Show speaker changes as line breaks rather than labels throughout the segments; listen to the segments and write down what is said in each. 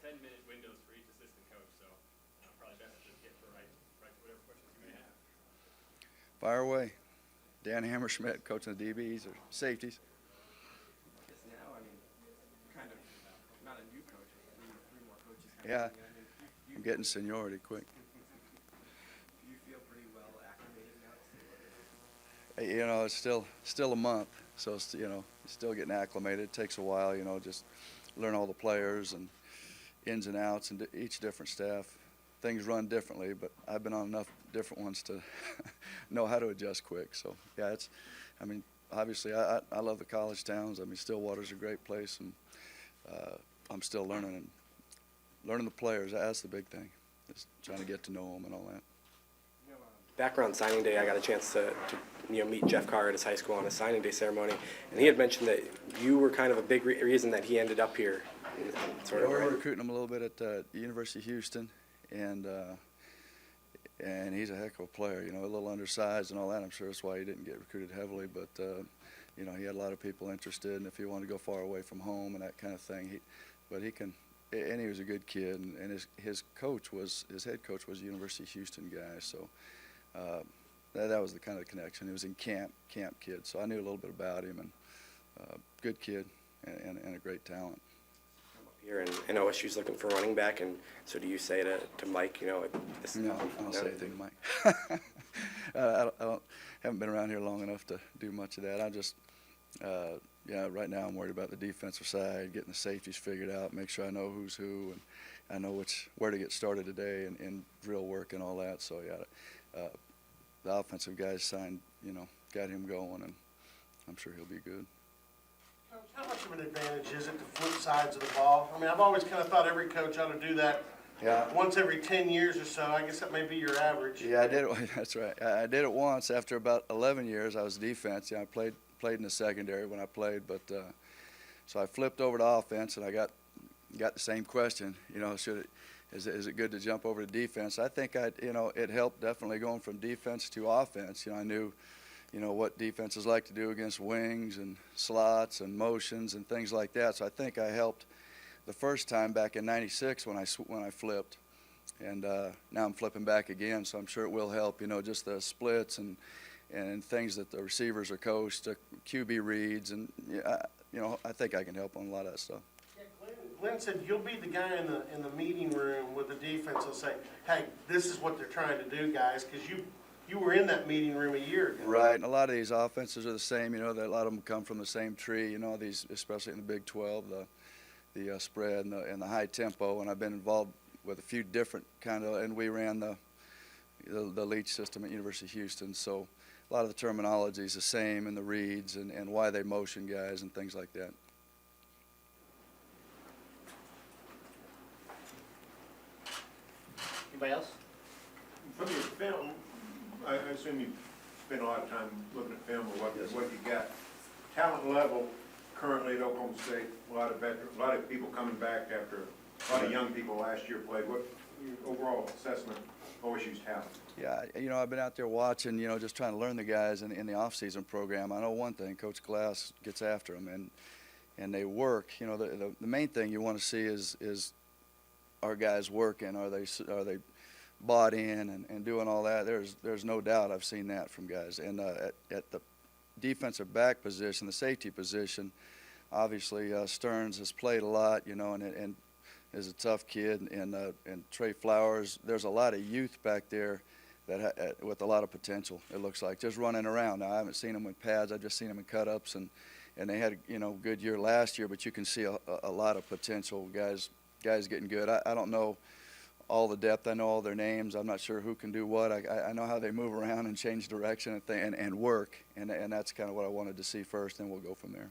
10-minute windows for each assistant coach, so probably best to just get for right whatever questions you may have.
Fire away. Dan Hammerschmidt, coaching the DBs or safeties.
I guess now, I mean, kind of not a new coach, three more coaches.
Yeah,
I mean,
I'm getting seniority quick.
Do you feel pretty well acclimated now?
You know, it's still a month, so it's, you know, still getting acclimated. It takes a while, you know, just learn all the players and ins and outs and each different staff. Things run differently, but I've been on enough different ones to know how to adjust quick. So yeah, it's, I mean, obviously I love the college towns. I mean, Stillwater's a great place, and I'm still learning the players. That's the big thing, is trying to get to know them and all that.
Background signing day, I got a chance to meet Jeff Carr at his high school on a signing day ceremony, and he had mentioned that you were kind of a big reason that he ended up here. Sort of,
We're
right?
recruiting him a little bit at the University of Houston, and he's a heck of a player. You know, a little undersized and all that. I'm sure that's why he didn't get recruited heavily, but you know, he had a lot of people interested, and if he wanted to go far away from home and that kind of thing, he can. And he was a good kid, and his head coach was a University of Houston guy, so. That was the kind of connection. He was in camp kid, so I knew a little bit about him, and good kid and a great talent.
Here, and OSU's looking for running back, and so do you say to Mike, you know, this?
No, I don't say anything to Mike. I haven't been around here long enough to do much of that. I just, yeah, right now I'm worried about the defensive side, getting the safeties figured out, make sure I know who's who, and I know where to get started today and drill work and all that. So yeah. The offensive guys signed, you know, got him going, and I'm sure he'll be good.
Coach, how much of an advantage is it to flip sides of the ball? I mean, I've always kind of thought every coach ought to do that once every 10 years or so. I guess that may be your average.
Yeah, I did it. That's right. I did it once after about 11 years. I was defense. Yeah, I played in the secondary when I played, but so I flipped over to offense, and I got the same question. You know, is it good to jump over to defense? I think you know, it helped definitely going from defense to offense. You know, I knew, you know, what defenses like to do against wings and slots and motions and things like that. So I think I helped the first time back in '96 when I flipped, and now I'm flipping back again. So I'm sure it will help. You know, just the splits and things that the receivers are coached, QB reads, and you know, I think I can help on a lot of that stuff.
Glenn said you'll be the guy in the meeting room with the defense and say, hey, this is what they're trying to do, guys, because you were in that meeting room a year ago.
Right, and a lot of these offenses are the same. You know, a lot of them come from the same tree. You know, these, especially in the Big 12, the spread and the high tempo. And I've been involved with a few different kind of, and we ran the Leach system at University of Houston. So a lot of the terminology is the same, and the reads and why they motion guys and things like that.
Anybody else?
From your film, I assume you spend a lot of time looking at film or what you got. Talent level currently at Oklahoma State, a lot of veterans, a lot of people coming back after a lot of young people last year played. What your overall assessment of OSU's talent?
Yeah, you know, I've been out there watching, you know, just trying to learn the guys in the off-season program. I know one thing, Coach Glass gets after them, and they work. You know, the main thing you want to see is our guys working. Are they bought in and doing all that? There's no doubt I've seen that from guys. And at the defensive back position, the safety position, obviously Stearns has played a lot, you know, and is a tough kid. And Trey Flowers, there's a lot of youth back there that with a lot of potential. It looks like just running around. Now I haven't seen them with pads. I've just seen them in cut-ups, and they had a good year last year. But you can see a lot of potential guys getting good. I don't know all the depth. I know all their names. I'm not sure who can do what. I know how they move around and change direction and work, and that's kind of what I wanted to see first, and we'll go from there.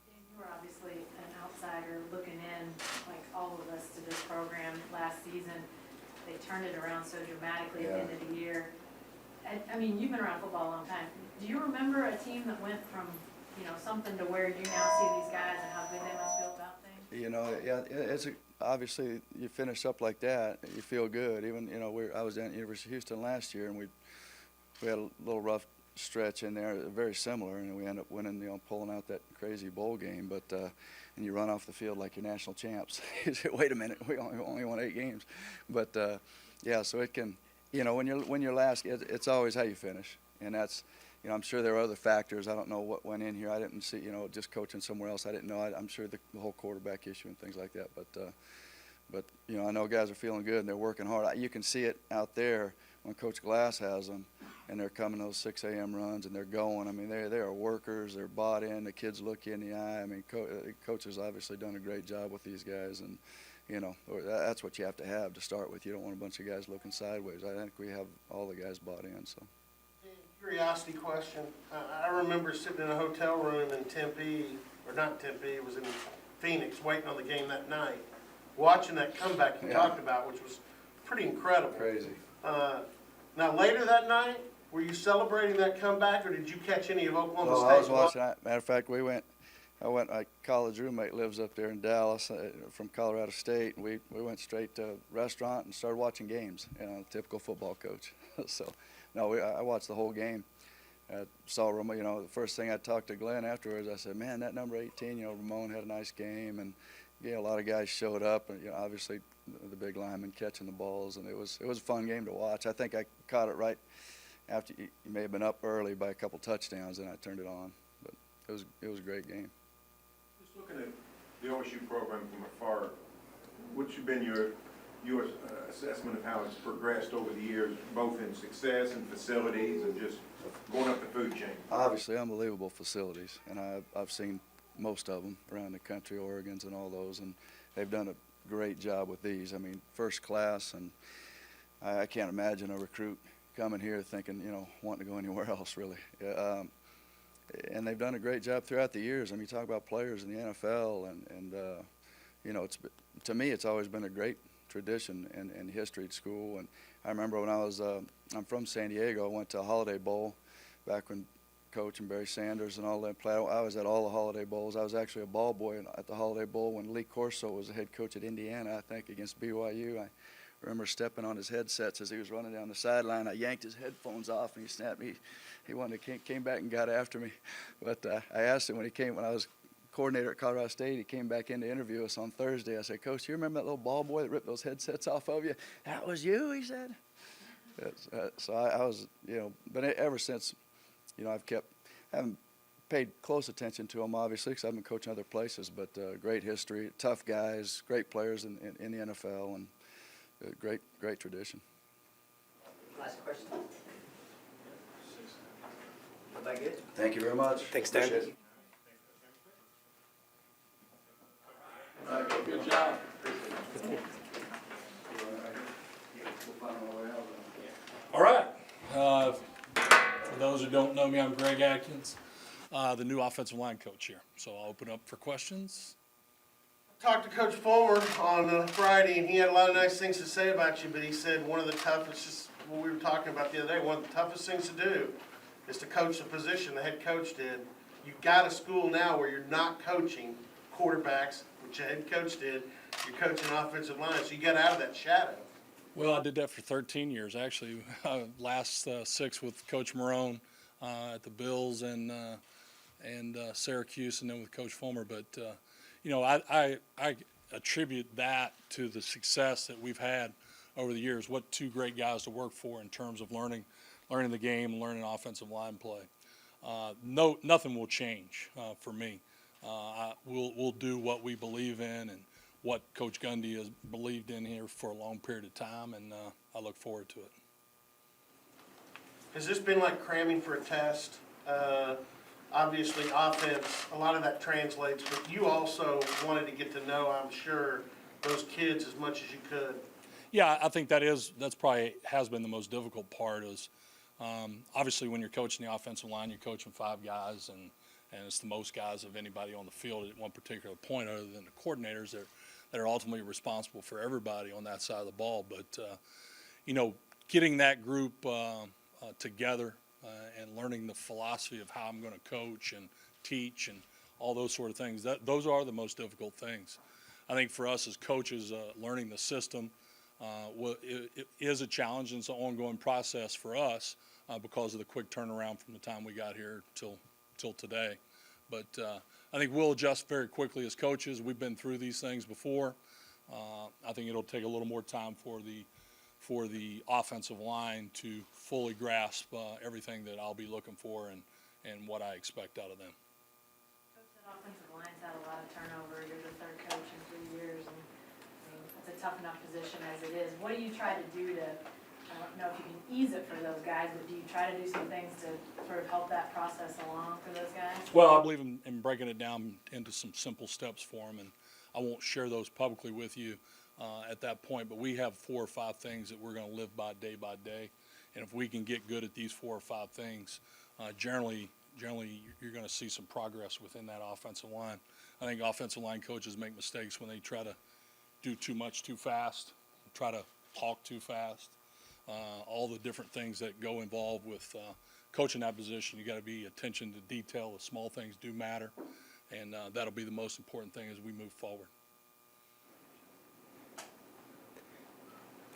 You were obviously an outsider looking in, like all of us, to this program last season. They turned it around so dramatically at the end of the year. I mean, you've been around football a long time. Do you remember a team that went from, you know, something to where you now see these guys and how good they must feel about things?
You know, yeah, obviously you finish up like that, you feel good. Even, you know, I was down at University of Houston last year, and we had a little rough stretch in there, very similar, and we end up winning, pulling out that crazy bowl game. But and you run off the field like you're national champs. You say, wait a minute, we only won 8 games. But yeah, so it can, when you're last, it's always how you finish, and that's. I'm sure there are other factors. I don't know what went in here. I didn't see, just coaching somewhere else. I didn't know. I'm sure the whole quarterback issue and things like that. But I know guys are feeling good and they're working hard. You can see it out there when Coach Glass has them, and they're coming those 6 a.m. runs and they're going. I mean, they are workers. They're bought in. The kids look you in the eye. I mean, Coach has obviously done a great job with these guys, and that's what you have to start with. You don't want a bunch of guys looking sideways. I think we have all the guys bought in. So.
Curiosity question. I remember sitting in a hotel room in Tempe, or not Tempe, it was in Phoenix, waiting on the game that night, watching that comeback you talked about, which was pretty incredible.
Crazy.
Now, later that night, were you celebrating that comeback, or did you catch any of Oklahoma State?
I was watching. Matter of fact, my college roommate lives up there in Dallas from Colorado State, and we went straight to a restaurant and started watching games. Typical football coach. So. No, I watched the whole game. Saw Ramon. The first thing I talked to Glenn afterwards, I said, "Man, that number 18. Ramon had a nice game, and a lot of guys showed up, and obviously the big lineman catching the balls, and it was a fun game to watch. I think I caught it right after you may have been up early by a couple touchdowns, and I turned it on. But it was a great game.
Just looking at the OSU program from afar, what's been your assessment of how it's progressed over the years, both in success and facilities and just going up the food chain?
Obviously, unbelievable facilities, and I've seen most of them around the country, Oregon's and all those, and they've done a great job with these. I mean, first class, and I can't imagine a recruit coming here thinking, wanting to go anywhere else, really. And they've done a great job throughout the years. I mean, you talk about players in the NFL, and to me, it's always been a great tradition and history at school. And I remember when I'm from San Diego, I went to a Holiday Bowl back when Coach and Barry Sanders and all that played. I was at all the Holiday Bowls. I was actually a ball boy at the Holiday Bowl when Lee Corso was the head coach at Indiana, I think, against BYU. I remember stepping on his headsets as he was running down the sideline. I yanked his headphones off, and he snapped me. He came back and got after me. But I asked him when I was coordinator at Colorado State, he came back in to interview us on Thursday. I said, "Coach, you remember that little ball boy that ripped those headsets off of you?" "That was you," he said. So I was, but ever since, haven't paid close attention to them, obviously, because I've been coaching other places, but great history, tough guys, great players in the NFL, and great tradition.
Last question. Everybody good?
Thank you very much.
Thanks, Dan.
Appreciate it.
Good job. All right. For those who don't know me, I'm Greg Atkins, the new offensive line coach here. So I'll open up for questions.
Talked to Coach Fulmer on Friday, and he had a lot of nice things to say about you, but he said one of the toughest, just what we were talking about the other day, one of the toughest things to do is to coach the position the head coach did. You've got a school now where you're not coaching quarterbacks, which the head coach did. You're coaching offensive line, so you got out of that shadow.
Well, I did that for 13 years, actually. Last 6 with Coach Marone at the Bills and Syracuse, and then with Coach Fulmer. But, I attribute that to the success that we've had over the years. What 2 great guys to work for in terms of learning the game, learning offensive line play. Nothing will change for me. We'll do what we believe in and what Coach Gundy has believed in here for a long period of time, and I look forward to it.
Has this been like cramming for a test? Obviously, offense, a lot of that translates, but you also wanted to get to know, I'm sure, those kids as much as you could.
Yeah, I think that's probably has been the most difficult part is obviously when you're coaching the offensive line, you're coaching 5 guys, and it's the most guys of anybody on the field at one particular point other than the coordinators that are ultimately responsible for everybody on that side of the ball. But, getting that group together and learning the philosophy of how I'm going to coach and teach and all those sort of things, those are the most difficult things. I think for us as coaches, learning the system it is a challenge, and it's an ongoing process for us because of the quick turnaround from the time we got here till today. But I think we'll adjust very quickly as coaches. We've been through these things before. I think it'll take a little more time for the offensive line to fully grasp everything that I'll be looking for and what I expect out of them.
Coach, that offensive line's had a lot of turnover. You're the third coach in 3 years, and I mean, it's a tough enough position as it is. What do you try to do to, I don't know if you can ease it for those guys, but do you try to do some things to sort of help that process along for those guys?
Well, I believe in breaking it down into some simple steps for them, and I won't share those publicly with you at that point, but we have 4 or 5 things that we're going to live by day, and if we can get good at these 4 or 5 things, generally you're going to see some progress within that offensive line. I think offensive line coaches make mistakes when they try to do too much too fast, try to talk too fast, all the different things that go involved with coaching that position. You got to be attention to detail. The small things do matter, and that'll be the most important thing as we move forward.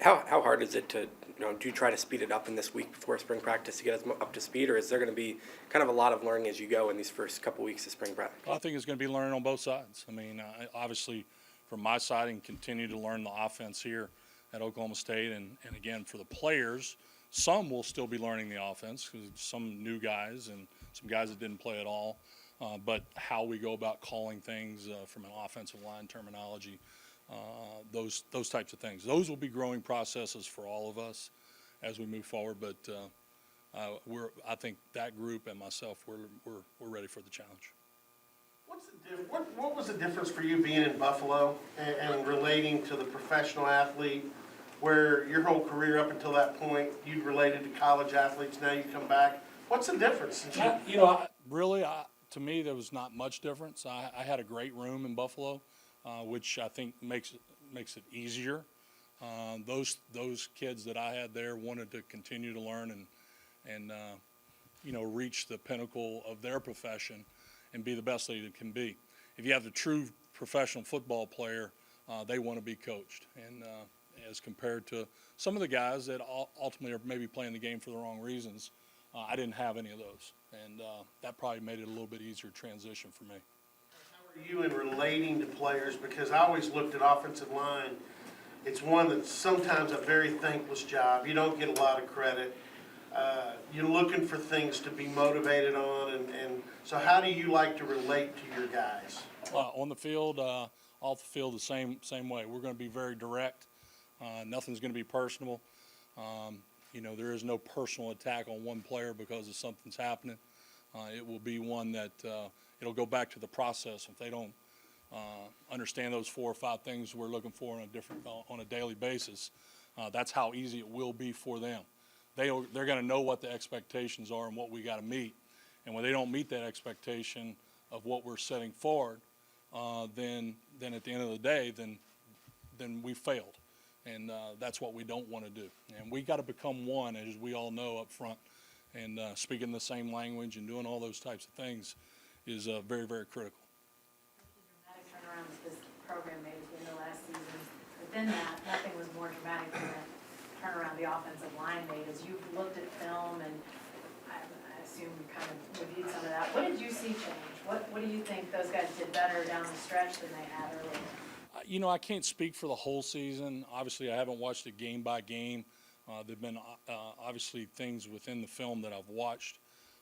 How hard is it to, do you try to speed it up in this week before spring practice to get us up to speed, or is there going to be kind of a lot of learning as you go in these first couple weeks of spring practice?
I think it's going to be learning on both sides. I mean, obviously, from my side, and continue to learn the offense here at Oklahoma State, and again, for the players, some will still be learning the offense, because some new guys and some guys that didn't play at all, but how we go about calling things from an offensive line terminology, those types of things. Those will be growing processes for all of us as we move forward, but I think that group and myself, we're ready for the challenge.
What was the difference for you being in Buffalo and relating to the professional athlete, where your whole career up until that point you'd related to college athletes, now you come back? What's the difference?
To me, there was not much difference. I had a great room in Buffalo, which I think makes it easier. Those kids that I had there wanted to continue to learn and reach the pinnacle of their profession and be the best they can be. If you have the true professional football player, they want to be coached. And as compared to some of the guys that ultimately are maybe playing the game for the wrong reasons, I didn't have any of those. And that probably made it a little bit easier transition for me.
How are you in relating to players? Because I always looked at offensive line. It's one that's sometimes a very thankless job. You don't get a lot of credit. You're looking for things to be motivated on, and so how do you like to relate to your guys?
On the field, off the field, the same way. We're going to be very direct. Nothing's going to be personal. There is no personal attack on one player because of something's happening. It will be one that it'll go back to the process. If they don't understand those 4 or 5 things we're looking for on a daily basis, that's how easy it will be for them. They're going to know what the expectations are and what we got to meet. And when they don't meet that expectation of what we're setting forward, then at the end of the day, then we failed. And that's what we don't want to do. And we got to become one, as we all know up front. And speaking the same language and doing all those types of things is very, very critical.
The dramatic turnaround that this program made at the end of last season. Within that, nothing was more dramatic than the turnaround the offensive line made. As you've looked at film, and I assume you kind of reviewed some of that, what did you see change? What do you think those guys did better down the stretch than they had earlier?
I can't speak for the whole season. Obviously, I haven't watched it game by game. There've been obviously things within the film that I've watched.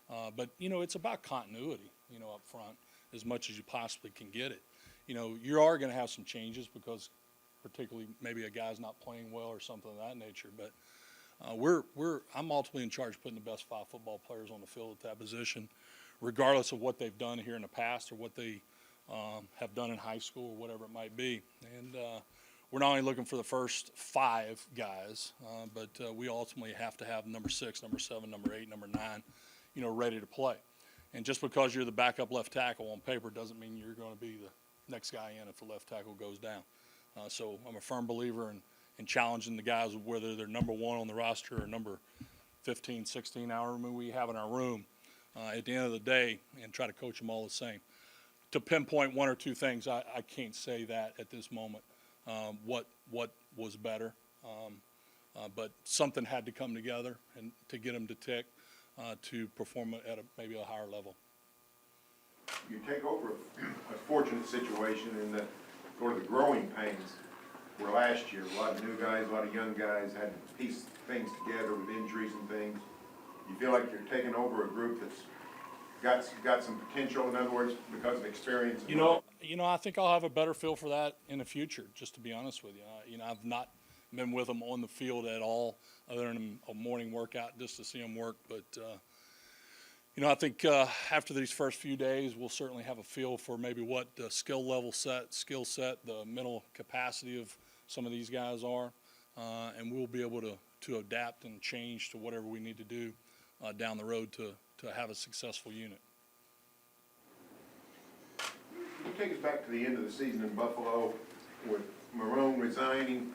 But, it's about continuity, up front, as much as you possibly can get it. You are going to have some changes because particularly maybe a guy's not playing well or something of that nature. But I'm ultimately in charge of putting the best 5 football players on the field at that position, regardless of what they've done here in the past or what they have done in high school or whatever it might be. And we're not only looking for the first 5 guys, but we ultimately have to have number 6, number 7, number 8, number 9, ready to play. And just because you're the backup left tackle on paper doesn't mean you're going to be the next guy in if the left tackle goes down. So I'm a firm believer in challenging the guys, whether they're number 1 on the roster or number 15, 16, however many we have in our room, at the end of the day, and try to coach them all the same. To pinpoint 1 or 2 things, I can't say that at this moment, what was better. But something had to come together and to get them to tick. to perform at maybe a higher level.
You take over a fortunate situation in that sort of the growing pains were last year. A lot of new guys, a lot of young guys had to piece things together with injuries and things. You feel like you're taking over a group that's got some potential, in other words, because of experience?
You know, I think I'll have a better feel for that in the future, just to be honest with you. I've not been with them on the field at all, other than a morning workout just to see them work. But, I think after these first few days, we'll certainly have a feel for maybe what the skill set, the mental capacity of some of these guys are, and we'll be able to adapt and change to whatever we need to do down the road to have a successful unit.
Can you take us back to the end of the season in Buffalo with Marone resigning?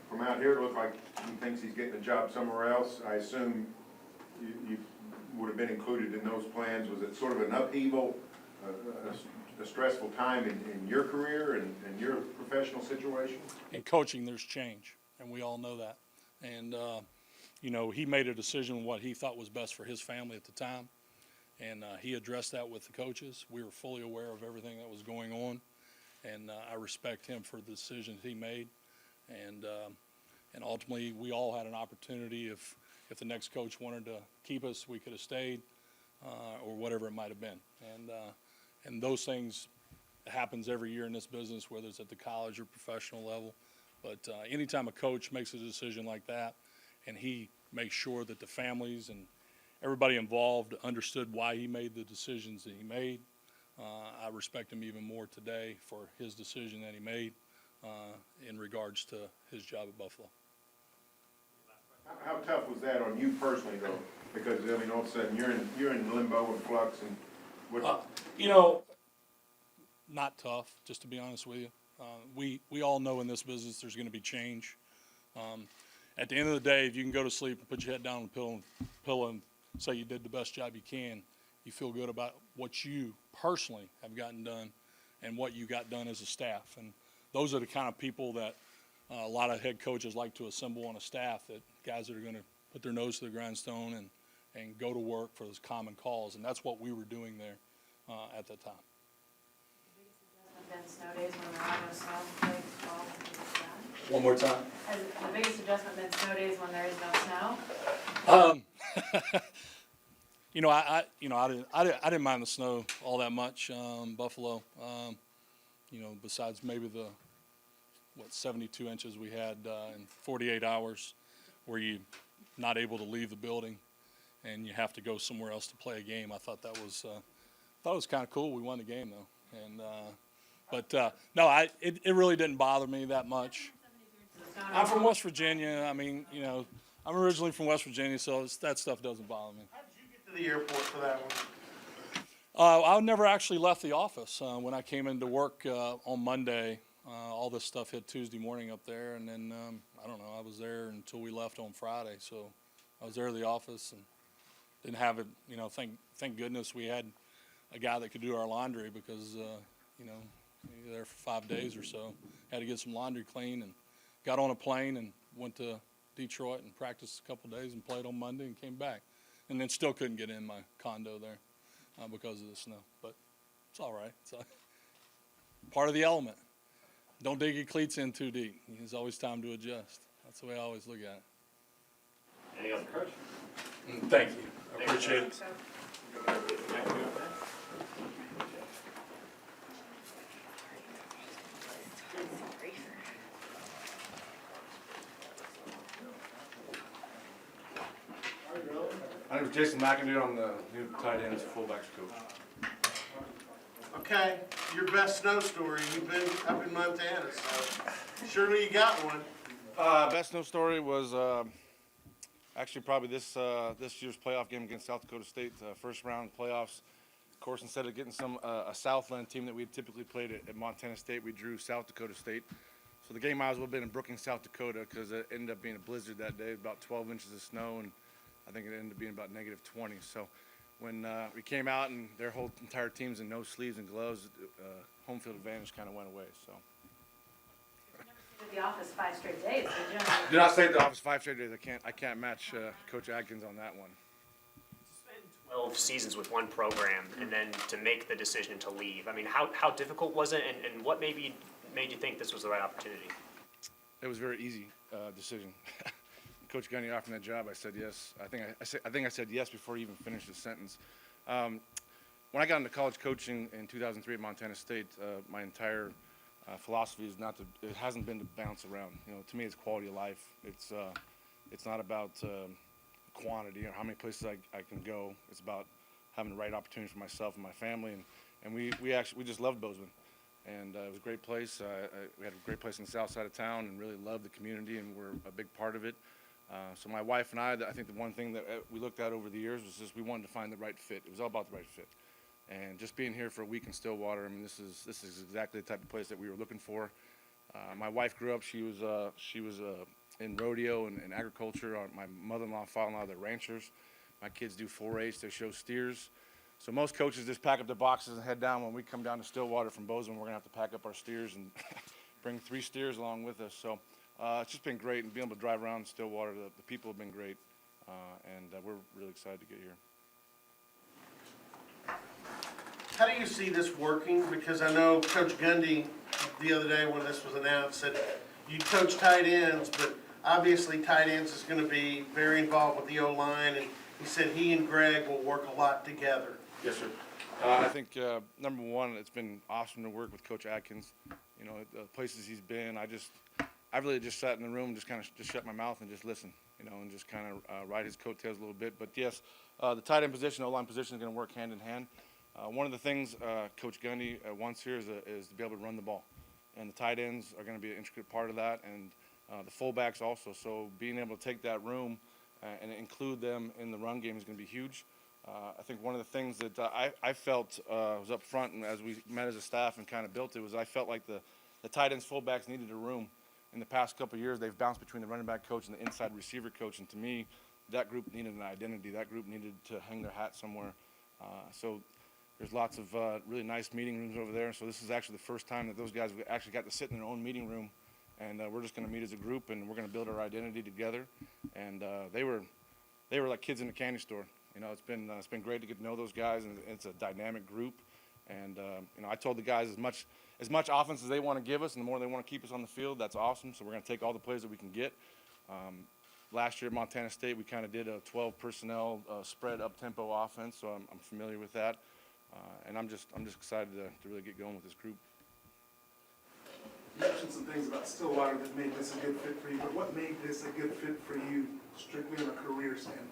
From out here, it looks like he thinks he's getting a job somewhere else. I assume you would have been included in those plans. Was it sort of an upheaval, a stressful time in your career and your professional situation?
In coaching, there's change, and we all know that. And, he made a decision what he thought was best for his family at the time, and he addressed that with the coaches. We were fully aware of everything that was going on, and I respect him for the decisions he made. And ultimately, we all had an opportunity. If the next coach wanted to keep us, we could have stayed, or whatever it might have been. And those things happens every year in this business, whether it's at the college or professional level. But anytime a coach makes a decision like that, and he makes sure that the families and everybody involved understood why he made the decisions that he made, I respect him even more today for his decision that he made in regards to his job at Buffalo.
How tough was that on you personally, though? Because, all of a sudden, you're in limbo and flux, and what?
Not tough, just to be honest with you. We all know in this business there's going to be change. At the end of the day, if you can go to sleep and put your head down on the pillow and say you did the best job you can, you feel good about what you personally have gotten done and what you got done as a staff. And those are the kind of people that a lot of head coaches like to assemble on a staff, that guys that are going to put their nose to the grindstone and go to work for those common calls. And that's what we were doing there at that time.
Been snow days when there are no snow, like fall and stuff.
One more time.
Has the biggest adjustment been snow days when there is no snow?
I didn't mind the snow all that much, Buffalo. Besides maybe the 72 inches we had in 48 hours, where you're not able to leave the building and you have to go somewhere else to play a game. I thought that was kind of cool. We won the game though, and no, it really didn't bother me that much. I'm from West Virginia. I'm originally from West Virginia, so that stuff doesn't bother me.
How did you get to the airport for that one?
I never actually left the office. When I came into work on Monday, all this stuff hit Tuesday morning up there, and then I was there until we left on Friday. So I was there at the office and didn't have it. Thank goodness we had a guy that could do our laundry, because we were there for 5 days or so. Had to get some laundry clean, and got on a plane and went to Detroit and practiced a couple days and played on Monday and came back. And then still couldn't get in my condo there because of the snow. But it's all right. It's part of the element. Don't dig your cleats in too deep. There's always time to adjust. That's the way I always look at it.
Anything else, Coach?
Thank you. I appreciate it.
My name is Jason McIntyre. I'm the new tight ends fullbacks coach.
Okay, your best snow story. You've been up in Montana, so surely you got one.
Best snow story was actually probably this year's playoff game against South Dakota State, first round playoffs. Of course, instead of getting a Southland team that we typically played at Montana State, we drew South Dakota State. So the game might as well have been in Brookings, South Dakota, because it ended up being a blizzard that day, about 12 inches of snow, and I think it ended up being about -20. So when we came out and their whole entire team's in no sleeves and gloves, home field advantage kind of went away. So.
You've never stayed at the office 5 straight days, did you?
Did not stay at the office 5 straight days. I can't match Coach Adkins on that one.
12 seasons with one program and then to make the decision to leave. I mean, how difficult was it, and what made you think this was the right opportunity?
It was a very easy decision. Coach Gundy offered that job. I said yes. I think I said yes before he even finished the sentence. When I got into college coaching in 2003 at Montana State, my entire philosophy is it hasn't been to bounce around. You know, to me, it's quality of life. It's not about quantity or how many places I can go. It's about having the right opportunity for myself and my family. And we just loved Bozeman. And it was a great place. We had a great place in the south side of town and really loved the community, and we're a big part of it. So my wife and I think the one thing that we looked at over the years was just we wanted to find the right fit. It was all about the right fit. And just being here for a week in Stillwater, I mean, this is exactly the type of place that we were looking for. My wife grew up. She was in rodeo and agriculture. My mother-in-law and father-in-law, they're ranchers. My kids do 4-H. They show steers. So most coaches just pack up their boxes and head down. When we come down to Stillwater from Bozeman, we're going to have to pack up our steers and bring 3 steers along with us. So it's just been great, and being able to drive around Stillwater, the people have been great, and we're really excited to get here.
How do you see this working? Because I know Coach Gundy, the other day when this was announced, said you coach tight ends, but obviously tight ends is going to be very involved with the O-line, and he said he and Greg will work a lot together.
Yes, sir. I think, number one, it's been awesome to work with Coach Atkins. You know, the places he's been, I've really just sat in the room and just shut my mouth and just listen, you know, and just kind of ride his coattails a little bit. But yes, the tight end position, O-line position is going to work hand in hand. One of the things Coach Gundy wants here is to be able to run the ball. And the tight ends are going to be an intricate part of that, and the fullbacks also. So being able to take that room and include them in the run game is going to be huge. I think one of the things that I felt was up front, and as we met as a staff and kind of built it, was I felt like the tight ends, fullbacks needed a room. In the past couple of years, they've bounced between the running back coach and the inside receiver coach, and to me, that group needed an identity. That group needed to hang their hat somewhere. So there's lots of really nice meeting rooms over there. So this is actually the first time that those guys have actually got to sit in their own meeting room, and we're just going to meet as a group, and we're going to build our identity together. And they were like kids in a candy store. You know, it's been great to get to know those guys, and it's a dynamic group. And you know, I told the guys as much offense as they want to give us, and the more they want to keep us on the field, that's awesome. So we're going to take all the plays that we can get. Last year at Montana State, we kind of did a 12 personnel spread up tempo offense, so I'm familiar with that. And I'm just excited to really get going with this group.
You mentioned some things about Stillwater that made this a good fit for you, but what made this a good fit for you, strictly from a career standpoint?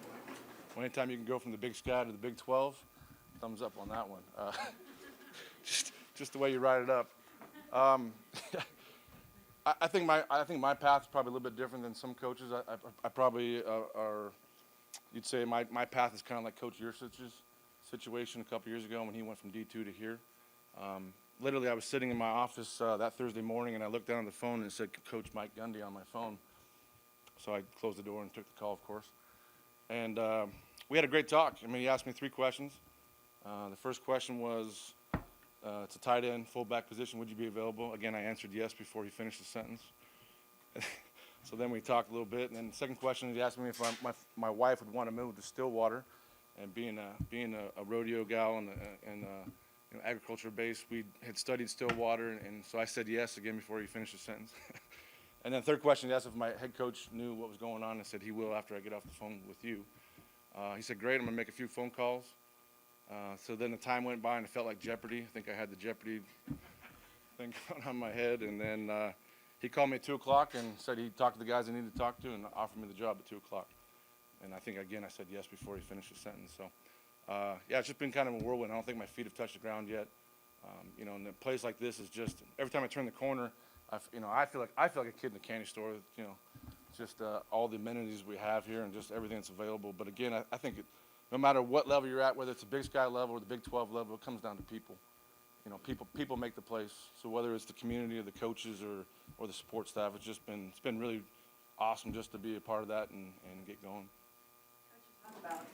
Well, anytime you can go from the Big Sky to the Big 12, thumbs up on that one. Just the way you write it up. I think my path is probably a little bit different than some coaches. I probably you'd say my path is kind of like Coach Yursich's situation a couple years ago when he went from D2 to here. Literally, I was sitting in my office that Thursday morning, and I looked down at the phone and it said Coach Mike Gundy on my phone. So I closed the door and took the call, of course. And we had a great talk. I mean, he asked me 3 questions. The first question was, it's a tight end, fullback position. Would you be available? Again, I answered yes before he finished the sentence. So then we talked a little bit. And then the second question, he asked me if my wife would want to move to Stillwater. And being a rodeo gal and you know, agriculture base, we had studied Stillwater, and so I said yes again before he finished the sentence. And then third question, he asked if my head coach knew what was going on. I said he will after I get off the phone with you. He said, great, I'm going to make a few phone calls. So then the time went by, and it felt like Jeopardy. I think I had the Jeopardy thing going on my head. And then he called me at 2 o'clock and said he talked to the guys I needed to talk to and offered me the job at 2 o'clock. And I think, again, I said yes before he finished the sentence. So, yeah, it's just been kind of a whirlwind. I don't think my feet have touched the ground yet. You know, and a place like this is just, every time I turn the corner, I feel like a kid in a candy store. You know, just all the amenities we have here and just everything that's available. But again, I think no matter what level you're at, whether it's the Big Sky level or the Big 12 level, it comes down to people. You know, people make the place. So whether it's the community or the coaches or the support staff, it's been really awesome just to be a part of that and get going.
Coach, you talk about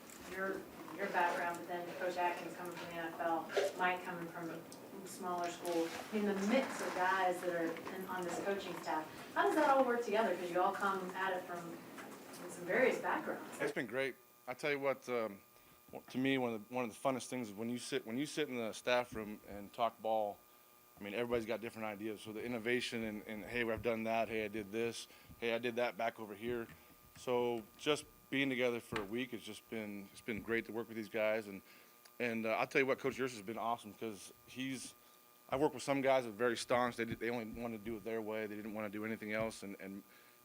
your background, but then Coach Atkins coming from the NFL, Mike coming from a smaller school. I mean, the mix of guys that are on this coaching staff, how does that all work together? Because you all come at it from some various backgrounds.
It's been great. I tell you what, to me, one of the funnest things is when you sit in the staff room and talk ball. I mean, everybody's got different ideas. So the innovation and hey, I've done that. Hey, I did this. Hey, I did that back over here. So just being together for a week has just been great to work with these guys. And I'll tell you what, Coach Yurcich has been awesome because I worked with some guys that are very staunch. They only wanted to do it their way. They didn't want to do anything else. And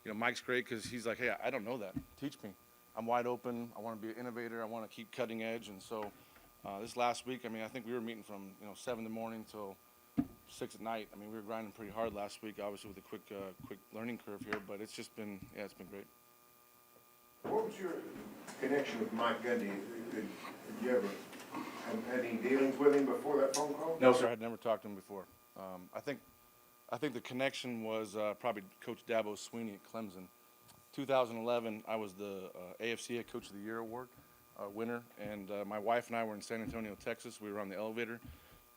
you know, Mike's great because he's like, hey, I don't know that. Teach me. I'm wide open. I want to be an innovator. I want to keep cutting edge. And so this last week, I mean, I think we were meeting from 7 in the morning till 6 at night. I mean, we were grinding pretty hard last week, obviously with a quick learning curve here. But it's just been it's been great.
What was your connection with Mike Gundy? Did you ever have any dealings with him before that phone call?
No, sir. I had never talked to him before. I think the connection was probably Coach Dabo Sweeney at Clemson. 2011, I was the AFCA Coach of the Year award winner, and my wife and I were in San Antonio, Texas. We were on the elevator.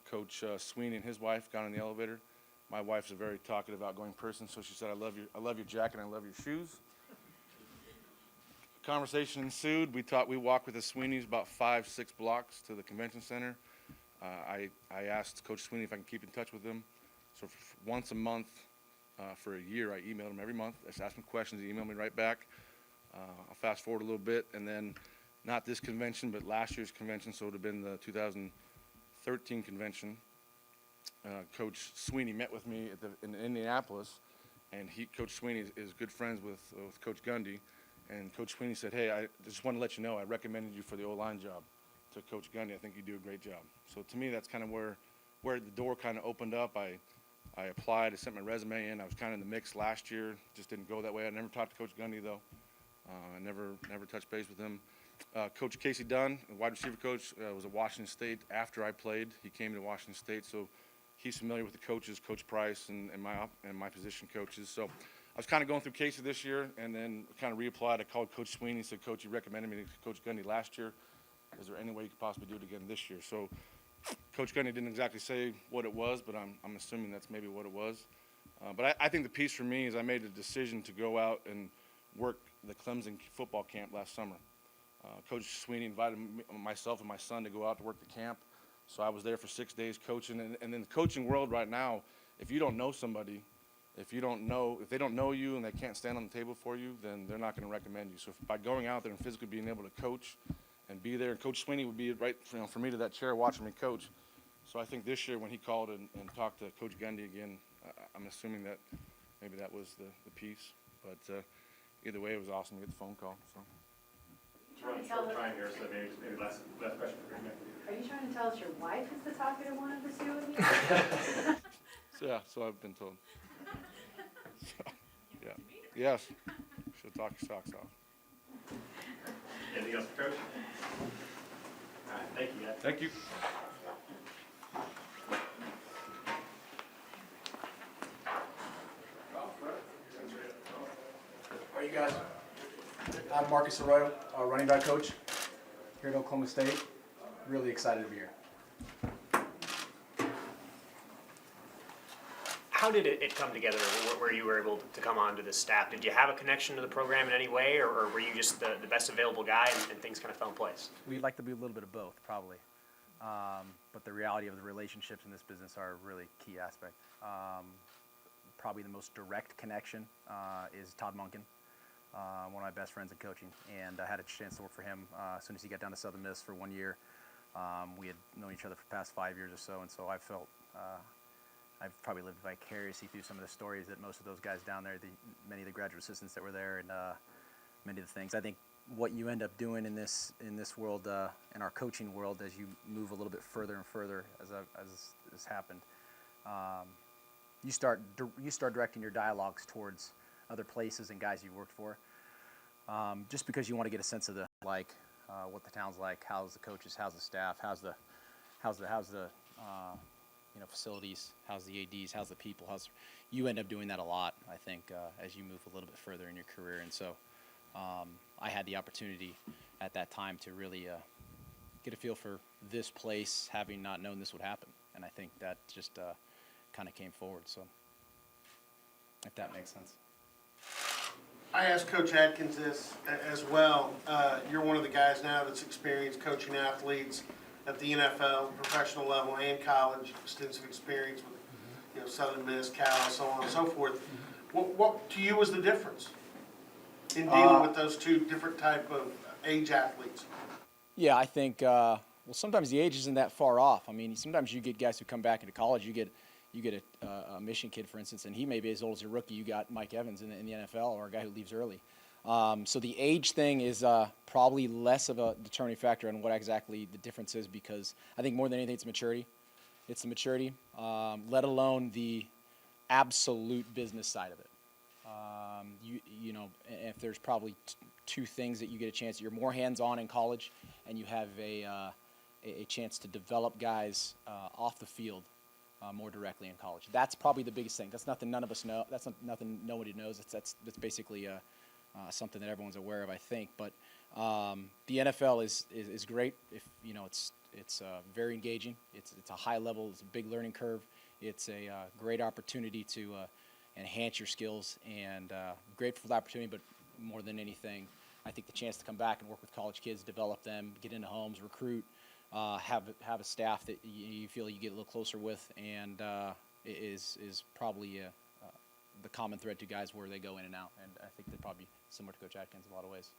Coach Sweeney and his wife got on the elevator. My wife's a very talkative, outgoing person, so she said, I love your jacket and I love your shoes. Conversation ensued. We walked with the Sweeneys about 5-6 blocks to the convention center. I asked Coach Sweeney if I can keep in touch with him. So once a month for a year, I emailed him every month. I just asked him questions. He emailed me right back. I'll fast forward a little bit, and then not this convention, but last year's convention, so it would have been the 2013 convention. Coach Sweeney met with me in Indianapolis, and Coach Sweeney is good friends with Coach Gundy. And Coach Sweeney said, hey, I just want to let you know I recommended you for the O-line job to Coach Gundy. I think you do a great job. So to me, that's kind of where the door kind of opened up. I applied. I sent my resume in. I was kind of in the mix last year. Just didn't go that way. I never talked to Coach Gundy, though. I never touched base with him. Coach Casey Dunn, wide receiver coach, was at Washington State after I played. He came to Washington State, so he's familiar with the coaches, Coach Price and my position coaches. So I was kind of going through Casey this year, and then kind of reapplied. I called Coach Sweeney and said, Coach, you recommended me to Coach Gundy last year. Is there any way you could possibly do it again this year? So Coach Gundy didn't exactly say what it was, but I'm assuming that's maybe what it was. But I think the piece for me is I made a decision to go out and work the Clemson football camp last summer. Coach Sweeney invited myself and my son to go out to work the camp. So I was there for 6 days coaching. And in the coaching world right now, if you don't know somebody, if they don't know you and they can't stand on the table for you, then they're not going to recommend you. So by going out there and physically being able to coach and be there, and Coach Sweeney would be right for me to that chair watching me coach. So I think this year when he called and talked to Coach Gundy again, I'm assuming that maybe that was the piece. But either way, it was awesome to get the phone call. So.
We're on a short time here, so maybe last question for Green.
Are you trying to tell us your wife is the talkative one of the two of you?
So I've been told. So, yeah. Yes. She'll talk your socks off.
Anything else for Coach? All right, thank you, guys.
Thank you.
How are you guys? I'm Marcus Arroyo, running back coach here at Oklahoma State. Really excited to be here.
How did it come together where you were able to come onto this staff? Did you have a connection to the program in any way, or were you just the best available guy and things kind of fell in place?
We'd like to be a little bit of both, probably. But the reality of the relationships in this business are a really key aspect. Probably the most direct connection is Todd Monken, one of my best friends in coaching. And I had a chance to work for him as soon as he got down to Southern Miss for 1 year. We had known each other for the past 5 years or so, and so I felt I've probably lived vicariously through some of the stories that most of those guys down there, many of the graduate assistants that were there, and many of the things. I think what you end up doing in this world, in our coaching world, as you move a little bit further and further, as has happened, you start directing your dialogues towards other places and guys you've worked for, just because you want to get a sense of what the town's like, how's the coaches, how's the staff, how's the facilities, how's the ADs, how's the people, you end up doing that a lot, I think, as you move a little bit further in your career. And so I had the opportunity at that time to really get a feel for this place, having not known this would happen. And I think that just kind of came forward, so if that makes sense.
I asked Coach Atkins this as well. You're one of the guys now that's experienced coaching athletes at the NFL, professional level, and college, extensive experience with, Southern Miss, Cal, so on and so forth. What to you was the difference in dealing with those two different type of age athletes?
Yeah, I think, well, sometimes the age isn't that far off. I mean, sometimes you get guys who come back into college. You get a Michigan kid, for instance, and he may be as old as a rookie. You got Mike Evans in the NFL, or a guy who leaves early. So the age thing is probably less of a determining factor on what exactly the difference is, because I think more than anything it's maturity. It's the maturity, let alone the absolute business side of it. If there's probably two things that you get a chance, you're more hands-on in college, and you have a chance to develop guys off the field more directly in college. That's probably the biggest thing. That's nothing none of us know. That's nothing nobody knows. That's basically something that everyone's aware of, I think. But the NFL is great. If it's very engaging. It's a high level. It's a big learning curve. It's a great opportunity to enhance your skills, and grateful for the opportunity. But more than anything, I think the chance to come back and work with college kids, develop them, get into homes, recruit, have a staff that you feel you get a little closer with, and is probably the common thread to guys where they go in and out. And I think they're probably similar to Coach Atkins in a lot of ways.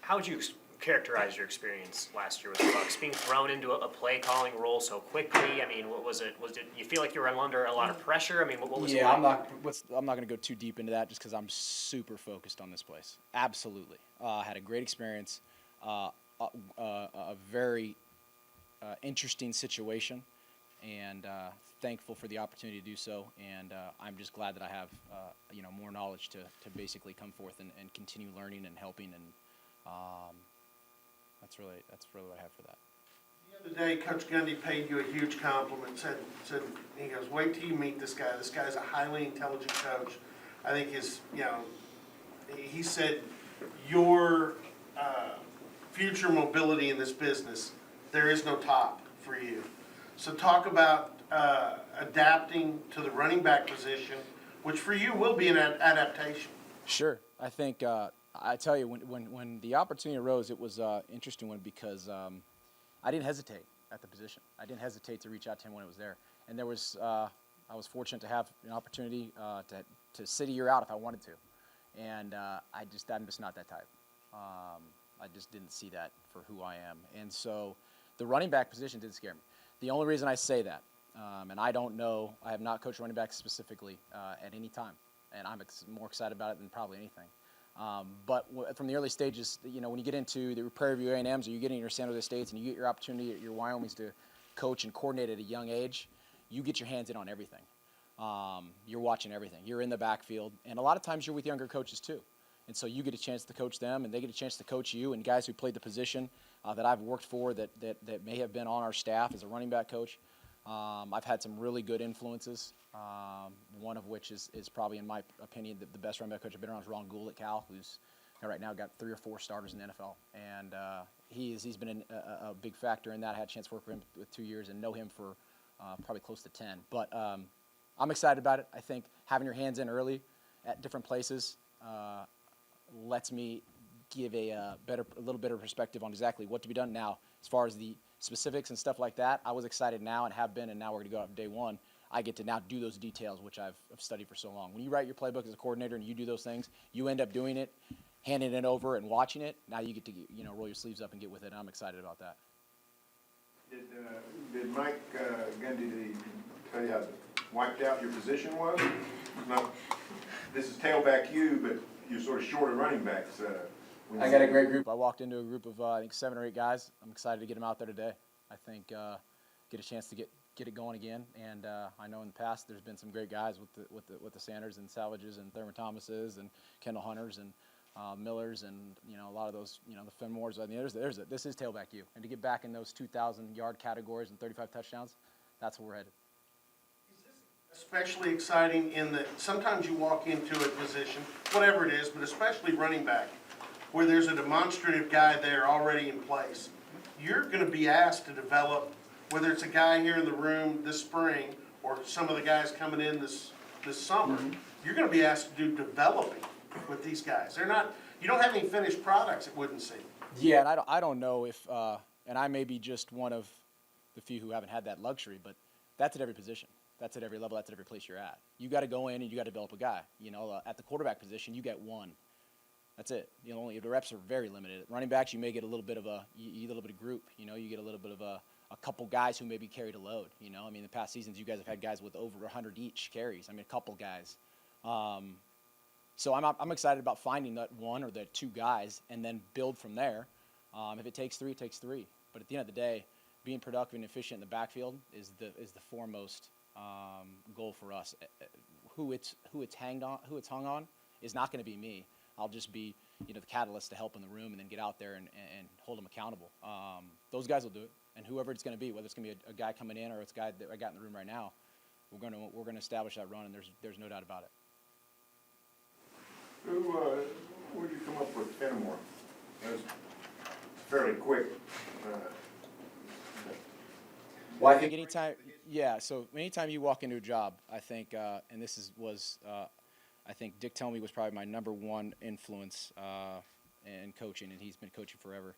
How would you characterize your experience last year with the Bucks, being thrown into a play calling role so quickly? I mean, what was it? You feel like you were under a lot of pressure? I mean, what was it like?
I'm not going to go too deep into that, just because I'm super focused on this place. Absolutely, had a great experience, a very interesting situation, and thankful for the opportunity to do so. And I'm just glad that I have more knowledge to basically come forth and continue learning and helping, and that's really what I have for that.
The other day, Coach Gundy paid you a huge compliment. Said he goes, "Wait till you meet this guy. This guy's a highly intelligent coach." I think he said your future mobility in this business, there is no top for you. So talk about adapting to the running back position, which for you will be an adaptation.
Sure, I think. I tell you, when the opportunity arose, it was an interesting one, because I didn't hesitate at the position. I didn't hesitate to reach out to him when it was there. And there was, I was fortunate to have an opportunity to sit a year out if I wanted to. And I'm just not that type. I just didn't see that for who I am. And so the running back position didn't scare me. The only reason I say that, and I don't know, I have not coached running backs specifically at any time. And I'm more excited about it than probably anything. But from the early stages, when you get into the Prairie View A&Ms, or you get into your San Jose States, and you get your opportunity at your Wyomings to coach and coordinate at a young age, you get your hands in on everything. You're watching everything. You're in the backfield, and a lot of times you're with younger coaches too. And so you get a chance to coach them, and they get a chance to coach you, and guys who played the position that I've worked for that may have been on our staff as a running back coach. I've had some really good influences, one of which is probably, in my opinion, the best running back coach I've been around is Ron Gould at Cal, who's right now got 3 or 4 starters in the NFL. And he's been a big factor in that. I had a chance to work with him with 2 years and know him for probably close to 10. But I'm excited about it. I think having your hands in early at different places lets me give a little bit of perspective on exactly what to be done. Now, as far as the specifics and stuff like that, I was excited now and have been, and now we're going to go out day one. I get to now do those details, which I've studied for so long. When you write your playbook as a coordinator and you do those things, you end up doing it, handing it over and watching it. Now you get to roll your sleeves up and get with it, and I'm excited about that.
Did Mike Gundy tell you how wiped out your position was? No, this is tailback you, but you're sort of short of running backs.
I got a great group. I walked into a group of I think 7 or 8 guys. I'm excited to get them out there today. I think get a chance to get it going again. And I know in the past there's been some great guys with the Sanders and Salvages and Thurman Thomases and Kendall Hunters and Millers and a lot of those the Fenmores. I mean, this is tailback you. And to get back in those 2,000-yard categories and 35 touchdowns, that's where we're headed.
Especially exciting in that sometimes you walk into a position, whatever it is, but especially running back, where there's a demonstrative guy there already in place. You're going to be asked to develop, whether it's a guy here in the room this spring or some of the guys coming in this summer, you're going to be asked to do developing. with these guys. They're not, you don't have any finished products, it wouldn't seem.
Yeah, and I don't know if, and I may be just one of the few who haven't had that luxury, but that's at every position. That's at every level. That's at every place you're at. You got to go in and you got to develop a guy. You know, at the quarterback position, you get one. That's it. You know, only the reps are very limited. At running backs, you may get a little bit of you get a little bit of group. You know, you get a little bit of a couple guys who maybe carried a load. You know, I mean, the past seasons, you guys have had guys with over 100 each carries. I mean, a couple guys. So I'm excited about finding that one or the two guys and then build from there. If it takes three, it takes three. But at the end of the day, being productive and efficient in the backfield is the foremost goal for us. Who it's hung on is not going to be me. I'll just be, you know, the catalyst to help in the room and then get out there and hold them accountable. Those guys will do it, and whoever it's going to be, whether it's going to be a guy coming in or it's a guy that I got in the room right now, we're going to establish that run, and there's no doubt about it.
Where'd you come up with Fenimore? It was fairly quick.
Well, I think anytime you walk into a job, I think, and this I think Dick Tomey was probably my number one influence in coaching, and he's been coaching forever.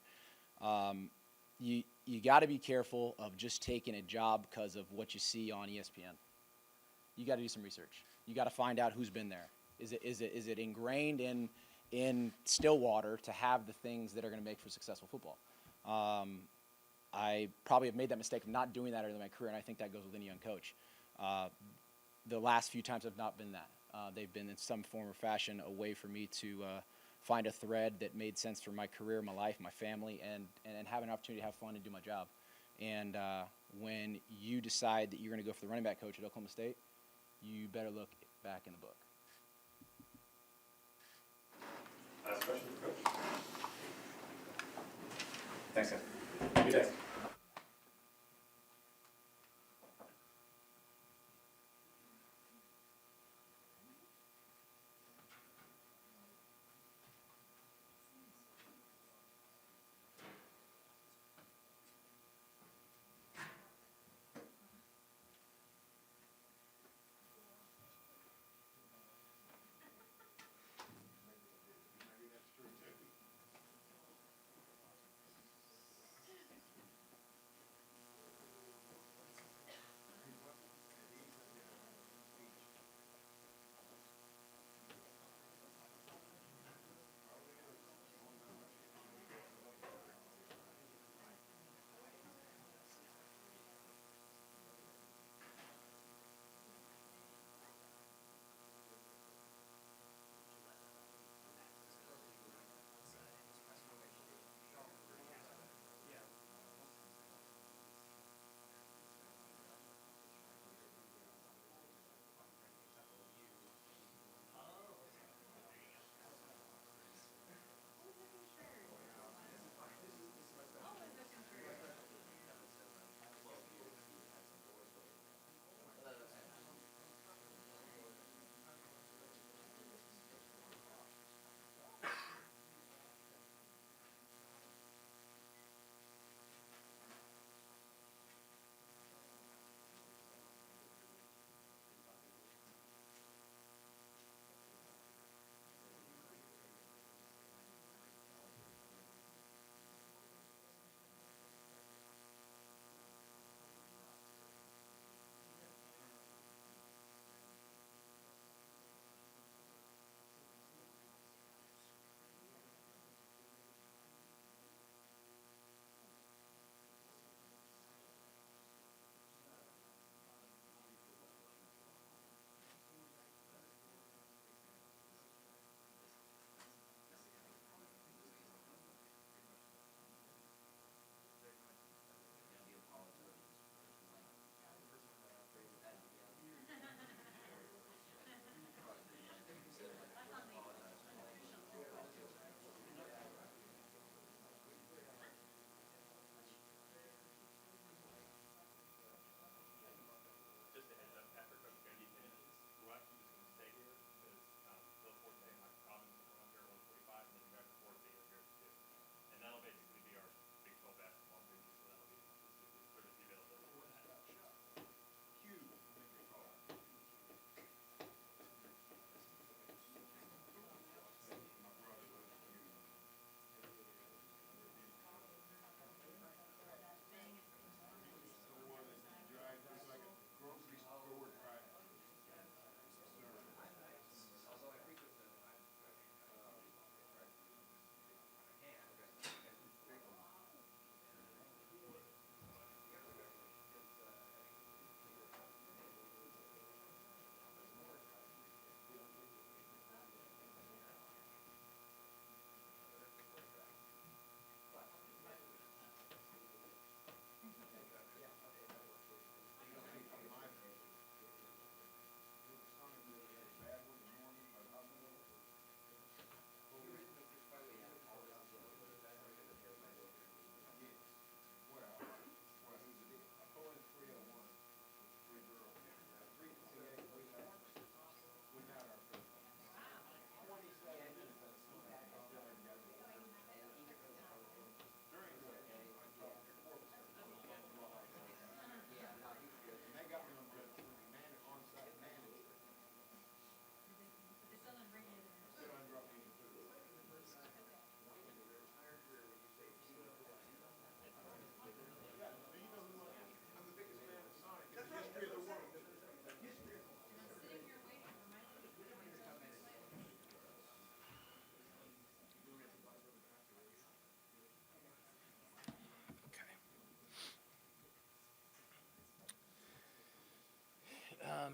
You got to be careful of just taking a job because of what you see on ESPN. You got to do some research. You got to find out who's been there. Is it ingrained in Stillwater to have the things that are going to make for successful football? I probably have made that mistake of not doing that early in my career, and I think that goes with any young coach. The last few times have not been that. They've been in some form or fashion a way for me to find a thread that made sense for my career, my life, my family, and have an opportunity to have fun and do my job. And when you decide that you're going to go for the running back coach at Oklahoma State, you better look back in the book.
Last question for Coach.
Thanks, guys.
Good day.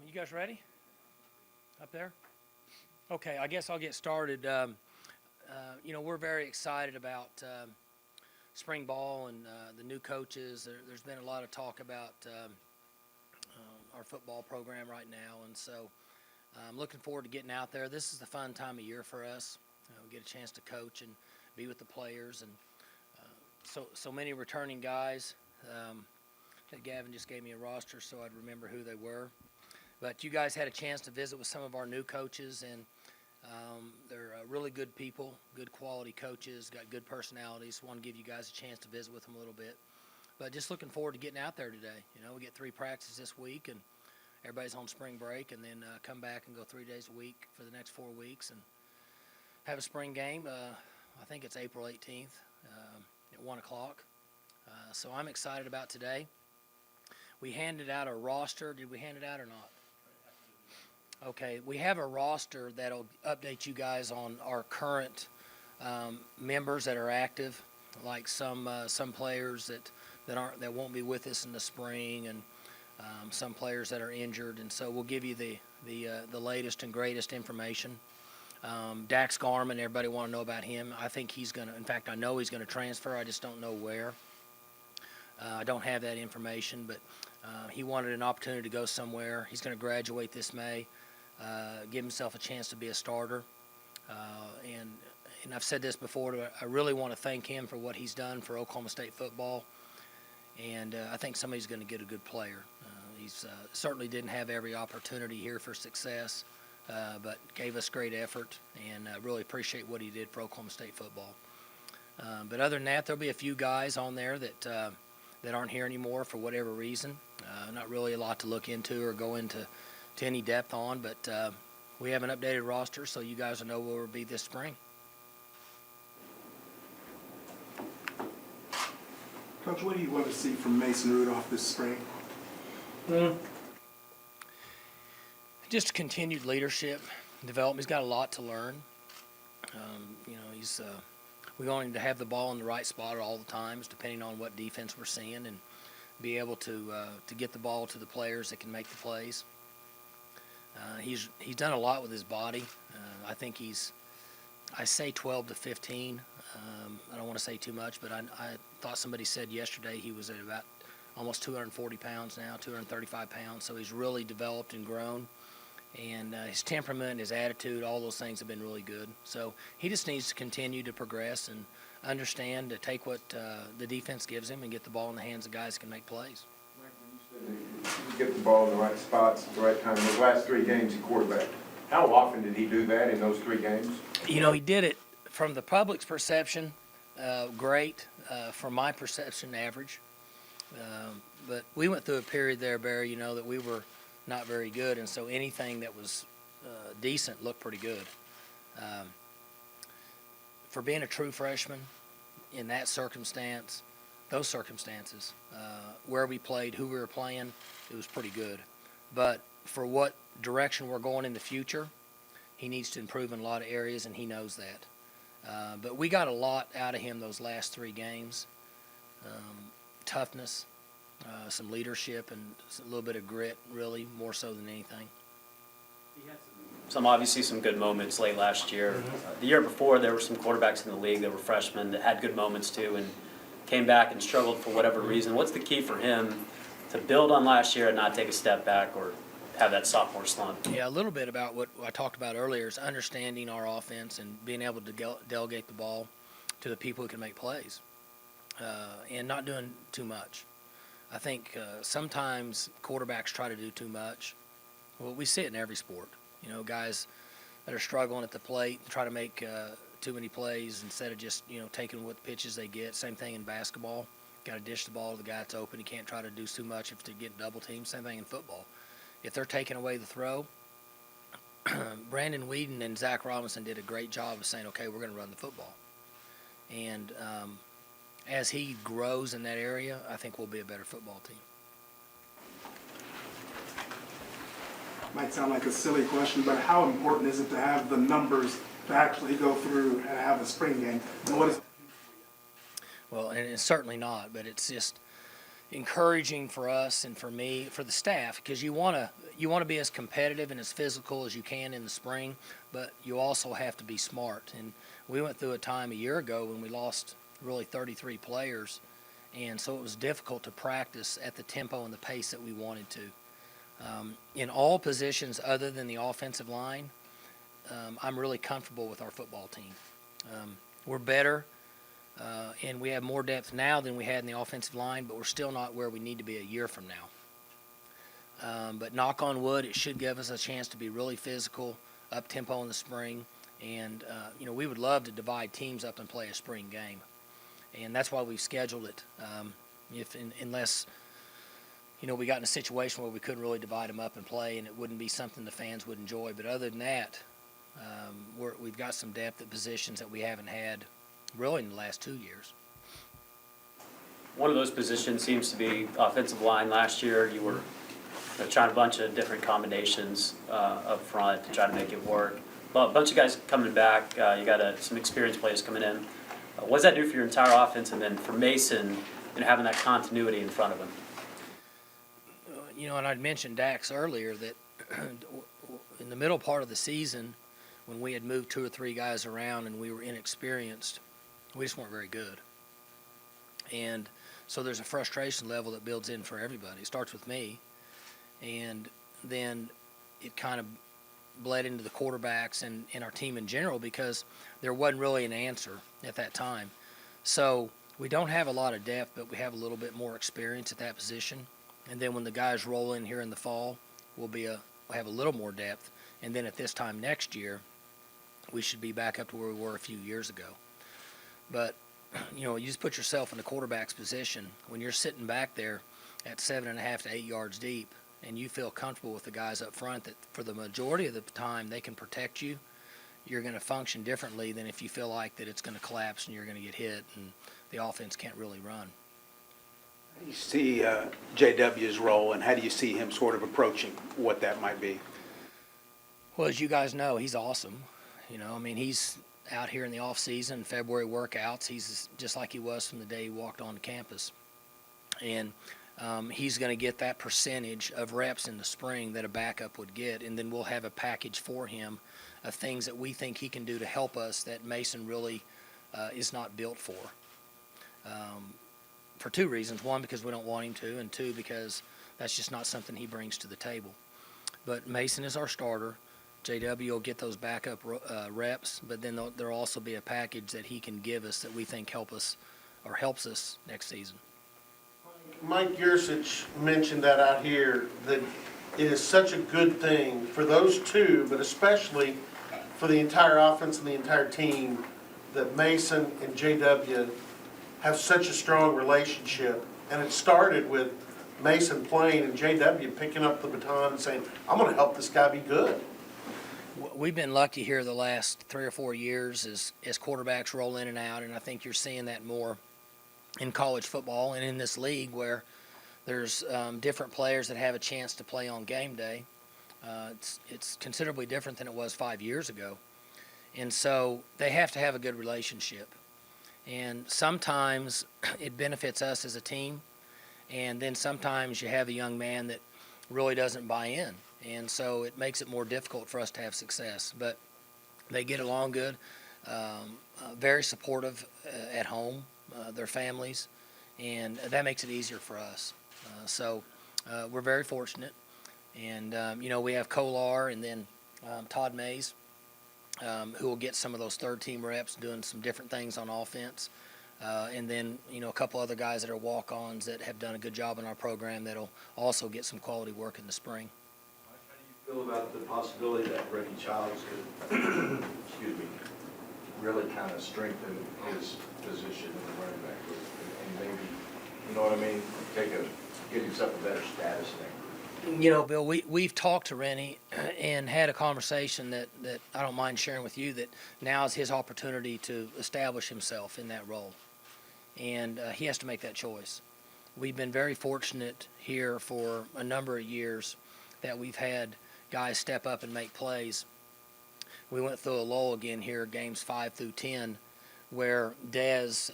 You guys ready? Up there? Okay, I guess I'll get started. We're very excited about spring ball and the new coaches. There's been a lot of talk about our football program right now, and so I'm looking forward to getting out there. This is the fun time of year for us. We get a chance to coach and be with the players, and so many returning guys. Gavin just gave me a roster so I'd remember who they were. But you guys had a chance to visit with some of our new coaches, and they're really good people, good quality coaches, got good personalities. Want to give you guys a chance to visit with them a little bit. But just looking forward to getting out there today. We get 3 practices this week, and everybody's on spring break, and then come back and go 3 days a week for the next 4 weeks and have a spring game. I think it's April 18th at 1 o'clock. So I'm excited about today. We handed out a roster. Did we hand it out or not? Okay, we have a roster that'll update you guys on our current members that are active, like some players that won't be with us in the spring, and some players that are injured, and so we'll give you the latest and greatest information. Dax Garman, everybody want to know about him. I think he's going to, in fact, I know he's going to transfer. I just don't know where. I don't have that information, but he wanted an opportunity to go somewhere. He's going to graduate this May, give himself a chance to be a starter. And I've said this before, but I really want to thank him for what he's done for Oklahoma State football. And I think somebody's going to get a good player. He's certainly didn't have every opportunity here for success, but gave us great effort, and really appreciate what he did for Oklahoma State football. But other than that, there'll be a few guys on there that aren't here anymore for whatever reason. Not really a lot to look into or go into any depth on, but we have an updated roster, so you guys will know where we'll be this spring.
Coach, what do you want to see from Mason Rudolph this spring?
Just continued leadership, development. He's got a lot to learn. We want him to have the ball in the right spot at all the times, depending on what defense we're seeing, and be able to get the ball to the players that can make the plays. He's done a lot with his body. I think I say 12 to 15. I don't want to say too much, but I thought somebody said yesterday he was at about almost 240 pounds now, 235 pounds. So he's really developed and grown. And his temperament, his attitude, all those things have been really good. So he just needs to continue to progress and understand to take what the defense gives him and get the ball in the hands of guys who can make plays.
You get the ball in the right spots at the right time. Those last 3 games he quarterbacked, how often did he do that in those 3 games?
He did it from the public's perception, great. From my perception, average. But we went through a period there, Barry, that we were not very good, and so anything that was decent looked pretty good. For being a true freshman in that circumstance, those circumstances, where we played, who we were playing, it was pretty good. But for what direction we're going in the future, he needs to improve in a lot of areas, and he knows that. But we got a lot out of him those last 3 games. Toughness, some leadership, and a little bit of grit, really, more so than anything.
Obviously some good moments late last year. The year before, there were some quarterbacks in the league that were freshmen that had good moments too and came back and struggled for whatever reason. What's the key for him to build on last year and not take a step back or have that sophomore slump?
Yeah, a little bit about what I talked about earlier is understanding our offense and being able to delegate the ball to the people who can make plays, and not doing too much. I think sometimes quarterbacks try to do too much. Well, we see it in every sport. Guys that are struggling at the plate try to make too many plays instead of just, taking what pitches they get. Same thing in basketball. Got to dish the ball to the guy that's open. You can't try to do too much if they're getting double teamed. Same thing in football. If they're taking away the throw, Brandon Whedon and Zach Robinson did a great job of saying, okay, we're going to run the football. And as he grows in that area, I think we'll be a better football team.
Might sound like a silly question, but how important is it to have the numbers to actually go through and have a spring game? And what is?
Well, and it's certainly not, but it's just encouraging for us and for me, for the staff, because you want you want to be as competitive and as physical as you can in the spring, but you also have to be smart. And we went through a time a year ago when we lost really 33 players, and so it was difficult to practice at the tempo and the pace that we wanted to. In all positions other than the offensive line, I'm really comfortable with our football team. We're better, and we have more depth now than we had in the offensive line, but we're still not where we need to be a year from now. But knock on wood, it should give us a chance to be really physical, up-tempo in the spring, and we would love to divide teams up and play a spring game. And that's why we've scheduled it. Unless we got in a situation where we couldn't really divide them up and play, and it wouldn't be something the fans would enjoy. But other than that, we've got some depth at positions that we haven't had really in the last 2 years.
One of those positions seems to be offensive line. Last year, you were trying a bunch of different combinations up front to try to make it work. Well, a bunch of guys coming back. You got some experienced players coming in. What does that do for your entire offense, and then for Mason, having that continuity in front of him?
And I'd mentioned Dax earlier that in the middle part of the season, when we had moved 2 or 3 guys around and we were inexperienced, we just weren't very good. And so there's a frustration level that builds in for everybody. It starts with me, and then it kind of bled into the quarterbacks and our team in general, because there wasn't really an answer at that time. So we don't have a lot of depth, but we have a little bit more experience at that position. And then when the guys roll in here in the fall, we'll have a little more depth. And then at this time next year, we should be back up to where we were a few years ago. But you just put yourself in the quarterback's position when you're sitting back there at 7.5 to 8 yards deep, and you feel comfortable with the guys up front that for the majority of the time they can protect you. You're going to function differently than if you feel like that it's going to collapse and you're going to get hit and the offense can't really run.
How do you see JW's role, and how do you see him sort of approaching what that might be?
Well, as you guys know, he's awesome. He's out here in the off season, February workouts. He's just like he was from the day he walked on campus. And he's going to get that percentage of reps in the spring that a backup would get, and then we'll have a package for him of things that we think he can do to help us that Mason really is not built for 2 reasons. 1, because we don't want him to, and 2, because that's just not something he brings to the table. But Mason is our starter. JW will get those backup reps, but then there'll also be a package that he can give us that we think helps us next season.
Mike Yursich mentioned that out here, that it is such a good thing for those 2, but especially for the entire offense and the entire team, that Mason and JW have such a strong relationship. And it started with Mason playing and JW picking up the baton and saying, I'm going to help this guy be good.
We've been lucky here the last 3 or 4 years as quarterbacks roll in and out, and I think you're seeing that more in college football and in this league where there's different players that have a chance to play on game day. It's considerably different than it was 5 years ago. And so they have to have a good relationship. And sometimes it benefits us as a team, and then sometimes you have a young man that really doesn't buy in. And so it makes it more difficult for us to have success. But they get along good, very supportive at home, their families, and that makes it easier for us. So we're very fortunate. And, we have Kolar and then Todd Mays, who will get some of those third-team reps doing some different things on offense. And then, a couple other guys that are walk-ons that have done a good job in our program that'll also get some quality work in the spring.
How do you feel about the possibility that Ricky Childs could, really kind of strengthen his position in the running back group and maybe, give himself a better status there?
Bill, we've talked to Rennie and had a conversation that I don't mind sharing with you, that now is his opportunity to establish himself in that role. And he has to make that choice. We've been very fortunate here for a number of years that we've had guys step up and make plays. We went through a lull again here, games 5 through 10, where Dez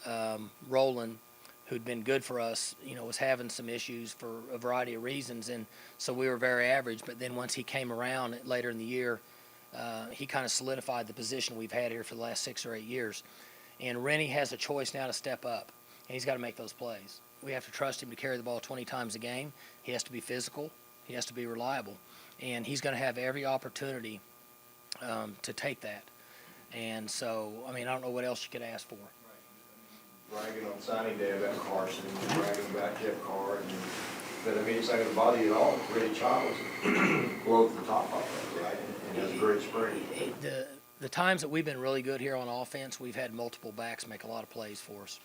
Rowland who'd been good for us, was having some issues for a variety of reasons, and so we were very average. But then once he came around later in the year, he kind of solidified the position we've had here for the last 6 or 8 years. And Rennie has a choice now to step up, and he's got to make those plays. We have to trust him to carry the ball 20 times a game. He has to be physical. He has to be reliable. And he's going to have every opportunity to take that. And so, I don't know what else you could ask for.
Bragging on signing day about Carson, bragging about Jeff Carr, but it's not going to bother you at all. Really, Childs blows the top off of it, right? And has a great spring.
The times that we've been really good here on offense, we've had multiple backs make a lot of plays for us.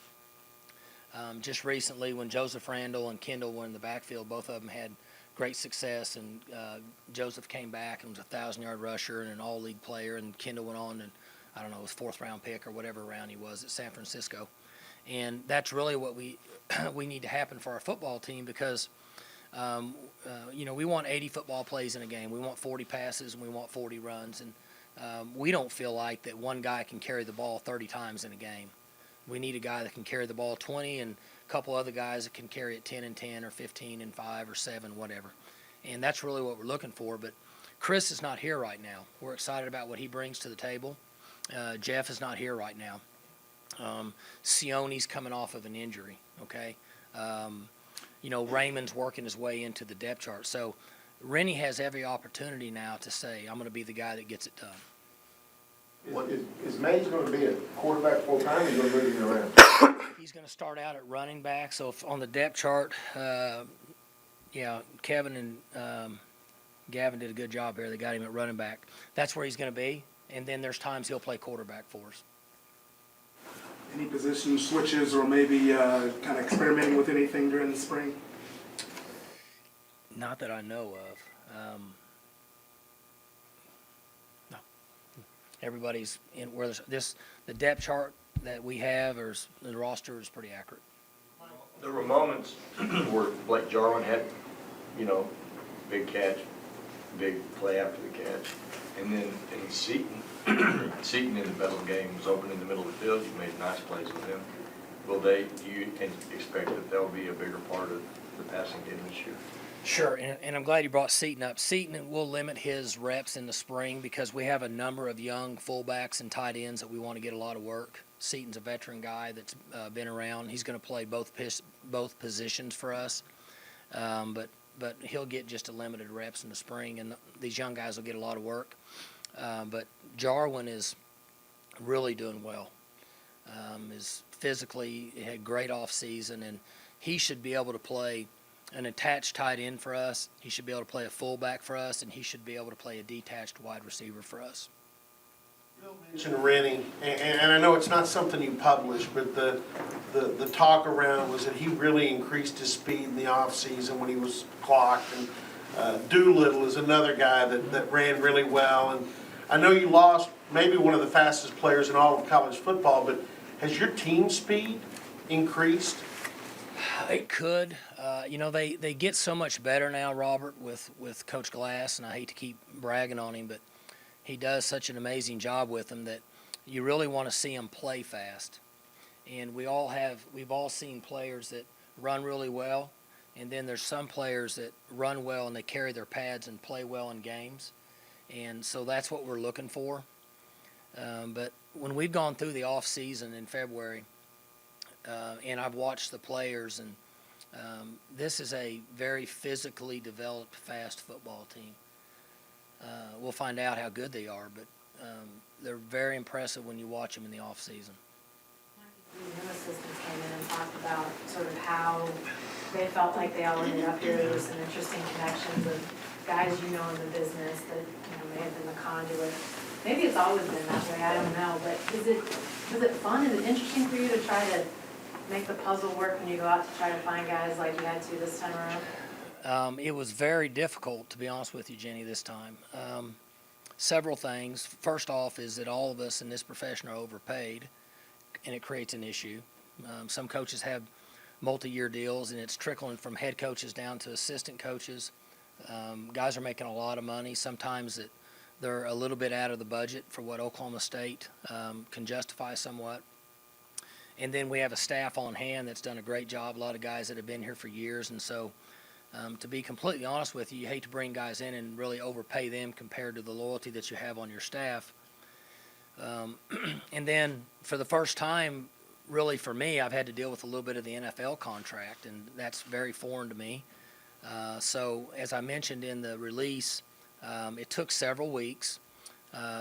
Just recently, when Joseph Randall and Kendall were in the backfield, both of them had great success, and Joseph came back and was a 1,000-yard rusher and an all-league player, and Kendall went on and, I don't know, was 4th-round pick or whatever round he was at San Francisco. And that's really what we need to happen for our football team, because we want 80 football plays in a game. We want 40 passes and we want 40 runs, and we don't feel like that one guy can carry the ball 30 times in a game. We need a guy that can carry the ball 20 and a couple other guys that can carry it 10 and 10 or 15 and 5 or 7, whatever. And that's really what we're looking for. But Chris is not here right now. We're excited about what he brings to the table. Jeff is not here right now. Sione's coming off of an injury, okay? Raymond's working his way into the depth chart. So Rennie has every opportunity now to say, I'm going to be the guy that gets it done.
Is Mays going to be a quarterback full-time, or are you going to move him around?
He's going to start out at running back. So if on the depth chart, Kevin and Gavin did a good job here. They got him at running back. That's where he's going to be. And then there's times he'll play quarterback for us.
Any position switches or maybe kind of experimenting with anything during the spring?
Not that I know of. No. Everybody's in where the depth chart that we have, or the roster, is pretty accurate.
There were moments where Blake Jarwin had, big catch, big play after the catch. And then in Seton in the Bedlam game was open in the middle of the field. You made nice plays with him. Do you expect that will be a bigger part of the passing game this year?
Sure, and I'm glad you brought Seton up. Seton will limit his reps in the spring because we have a number of young fullbacks and tight ends that we want to get a lot of work. Seton's a veteran guy that's been around. He's going to play both positions for us, but he'll get just a limited reps in the spring, and these young guys will get a lot of work. But Jarwin is really doing well. Is physically, he had a great off season, and he should be able to play an attached tight end for us. He should be able to play a fullback for us, and he should be able to play a detached wide receiver for us.
Bill mentioned Rennie, and I know it's not something you publish, but the talk around was that he really increased his speed in the offseason when he was clocked. And Doolittle is another guy that ran really well. And I know you lost maybe one of the fastest players in all of college football, but has your team speed increased?
It could. They get so much better now, Robert, with Coach Glass, and I hate to keep bragging on him, but he does such an amazing job with them that you really want to see him play fast. And we've all seen players that run really well, and then there's some players that run well and they carry their pads and play well in games. And so that's what we're looking for. But when we've gone through the off season in February, and I've watched the players, and this is a very physically developed, fast football team. We'll find out how good they are, but they're very impressive when you watch them in the off season.
The new assistants came in and talked about sort of how they felt like they all ended up here. There were some interesting connections of guys in the business that may have been the conduit. Maybe it's always been that way, I don't know, but was it fun? Is it interesting for you to try to make the puzzle work when you go out to try to find guys like you had to this time around?
It was very difficult, to be honest with you, Jenny, this time. Several things. First off is that all of us in this profession are overpaid, and it creates an issue. Some coaches have multi-year deals, and it's trickling from head coaches down to assistant coaches. Guys are making a lot of money. Sometimes they're a little bit out of the budget for what Oklahoma State can justify somewhat. And then we have a staff on hand that's done a great job, a lot of guys that have been here for years. And so, to be completely honest with you, you hate to bring guys in and really overpay them compared to the loyalty that you have on your staff. And then for the first time, really for me, I've had to deal with a little bit of the NFL contract, and that's very foreign to me. So as I mentioned in the release, it took several weeks.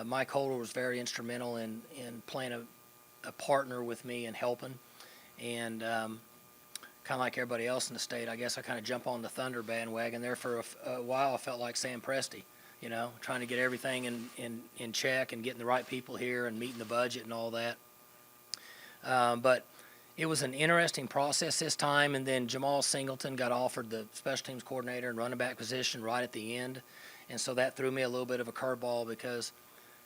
Mike Holder was very instrumental in playing a partner with me and helping. And kind of like everybody else in the state, I guess I kind of jump on the Thunder bandwagon there for a while. I felt like Sam Presti, you know, trying to get everything in check and getting the right people here and meeting the budget and all that. But it was an interesting process this time, and then Jamal Singleton got offered the special teams coordinator and running back position right at the end, and so that threw me a little bit of a curveball because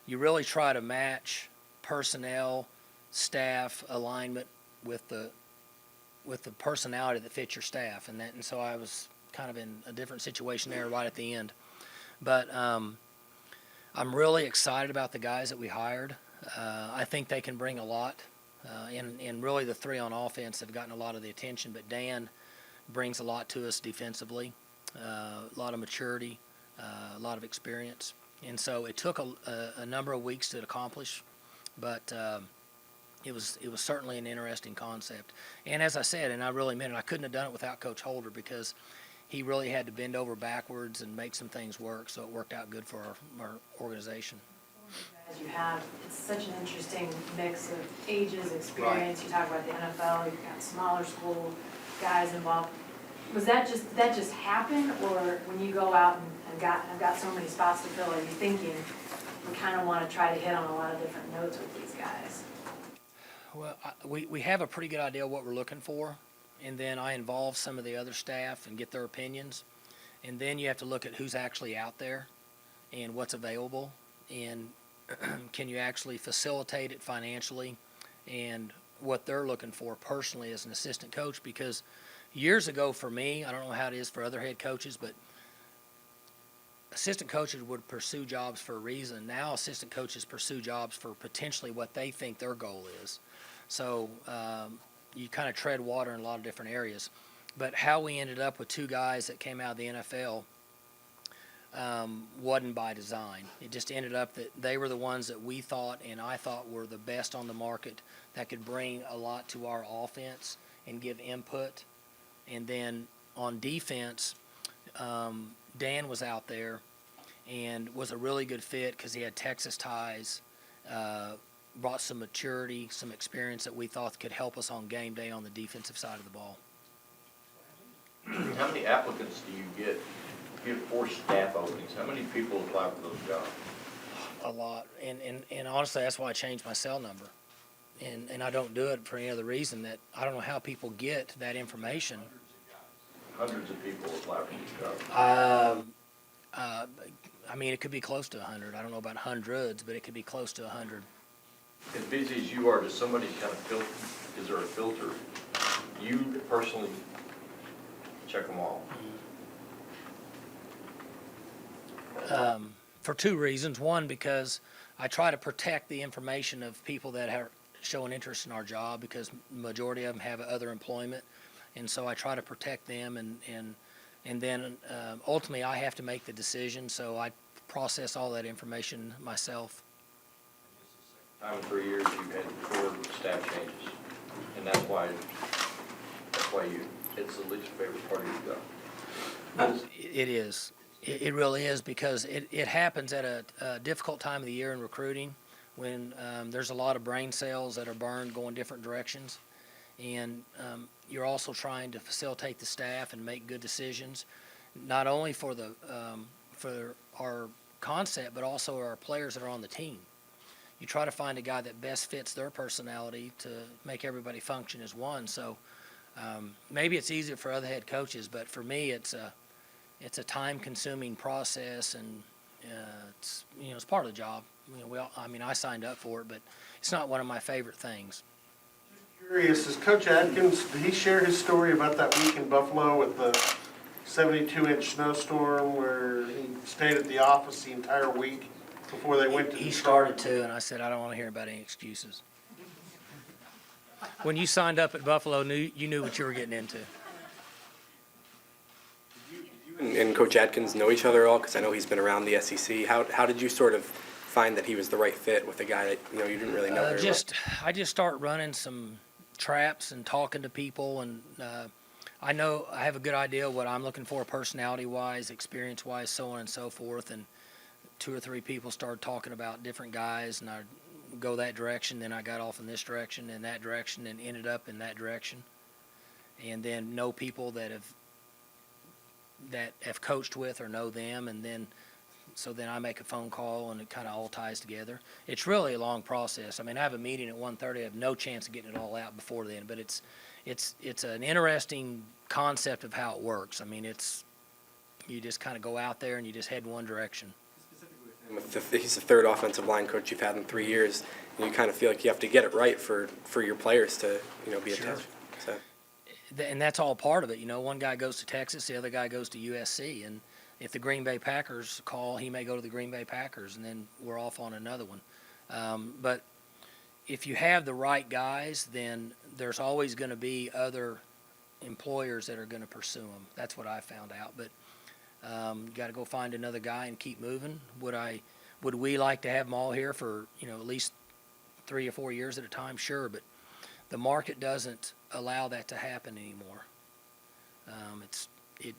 you really try to match personnel, staff alignment with the personality that fits your staff, and so I was kind of in a different situation there right at the end. But I'm really excited about the guys that we hired. I think they can bring a lot. And really the three on offense have gotten a lot of the attention, but Dan brings a lot to us defensively, a lot of maturity, a lot of experience. And so it took a number of weeks to accomplish, but it was certainly an interesting concept. And as I said, and I really meant it, I couldn't have done it without Coach Holder because he really had to bend over backwards and make some things work, so it worked out good for our organization.
As you have, it's such an interesting mix of ages, experience.
Right.
You talk about the NFL, you've got smaller school guys involved. Was that just happen, or when you go out and I've got so many spots to fill, are you thinking we kind of want to try to hit on a lot of different notes with these guys?
Well, we have a pretty good idea of what we're looking for, and then I involve some of the other staff and get their opinions, and then you have to look at who's actually out there and what's available, and can you actually facilitate it financially, and what they're looking for personally as an assistant coach. Because years ago for me, I don't know how it is for other head coaches, but assistant coaches would pursue jobs for a reason. Now assistant coaches pursue jobs for potentially what they think their goal is. So you kind of tread water in a lot of different areas. But how we ended up with two guys that came out of the NFL wasn't by design. It just ended up that they were the ones that we thought and I thought were the best on the market that could bring a lot to our offense and give input. And then on defense, Dan was out there and was a really good fit because he had Texas ties, brought some maturity, some experience that we thought could help us on game day on the defensive side of the ball.
How many applicants do you get? You have 4 staff openings. How many people apply for those jobs?
A lot, and honestly, that's why I changed my cell number, and I don't do it for any other reason that I don't know how people get that information.
Hundreds of people apply for these jobs.
I mean, it could be close to 100. I don't know about hundreds, but it could be close to 100.
As busy as you are, does somebody kind of filter, is there a filter? You personally check them all?
For 2 reasons. One, because I try to protect the information of people that are showing interest in our job, because the majority of them have other employment, and so I try to protect them, and then ultimately I have to make the decision, so I process all that information myself.
Time in 3 years, you've had 4 staff changes, and that's why it's the least favorite part of your job.
It is. It really is, because it happens at a difficult time of the year in recruiting when there's a lot of brain cells that are burned going different directions. And you're also trying to facilitate the staff and make good decisions, not only for our concept, but also our players that are on the team. You try to find a guy that best fits their personality to make everybody function as one. So maybe it's easier for other head coaches, but for me, it's a time-consuming process, and it's part of the job. I signed up for it, but it's not one of my favorite things.
Curious, is Coach Atkins, did he share his story about that week in Buffalo with the 72-inch snowstorm where he stayed at the office the entire week before they went to
He started to, and I said, I don't want to hear about any excuses. when you signed up at Buffalo, you knew what you were getting into.
And Coach Adkins know each other at all? Because I know he's been around the SEC. How did you sort of find that he was the right fit with a guy that you didn't really know very well?
I just start running some traps and talking to people, and I know I have a good idea of what I'm looking for, personality-wise, experience-wise, so on and so forth. And 2 or 3 people started talking about different guys, and I go that direction. Then I got off in this direction and that direction, and ended up in that direction. And then know people that have coached with or know them, and then I make a phone call, and it kind of all ties together. It's really a long process. I mean, I have a meeting at 1:30. I have no chance of getting it all out before then, but it's an interesting concept of how it works. I mean, you just kind of go out there and you just head in one direction.
He's the third offensive line coach you've had in 3 years, and you kind of feel like you have to get it right for your players to be attached. So.
And that's all part of it. One guy goes to Texas, the other guy goes to USC, and if the Green Bay Packers call, he may go to the Green Bay Packers, and then we're off on another one. But if you have the right guys, then there's always going to be other employers that are going to pursue them. That's what I found out. But you got to go find another guy and keep moving. Would we like to have them all here for at least 3 or 4 years at a time? Sure, but the market doesn't allow that to happen anymore.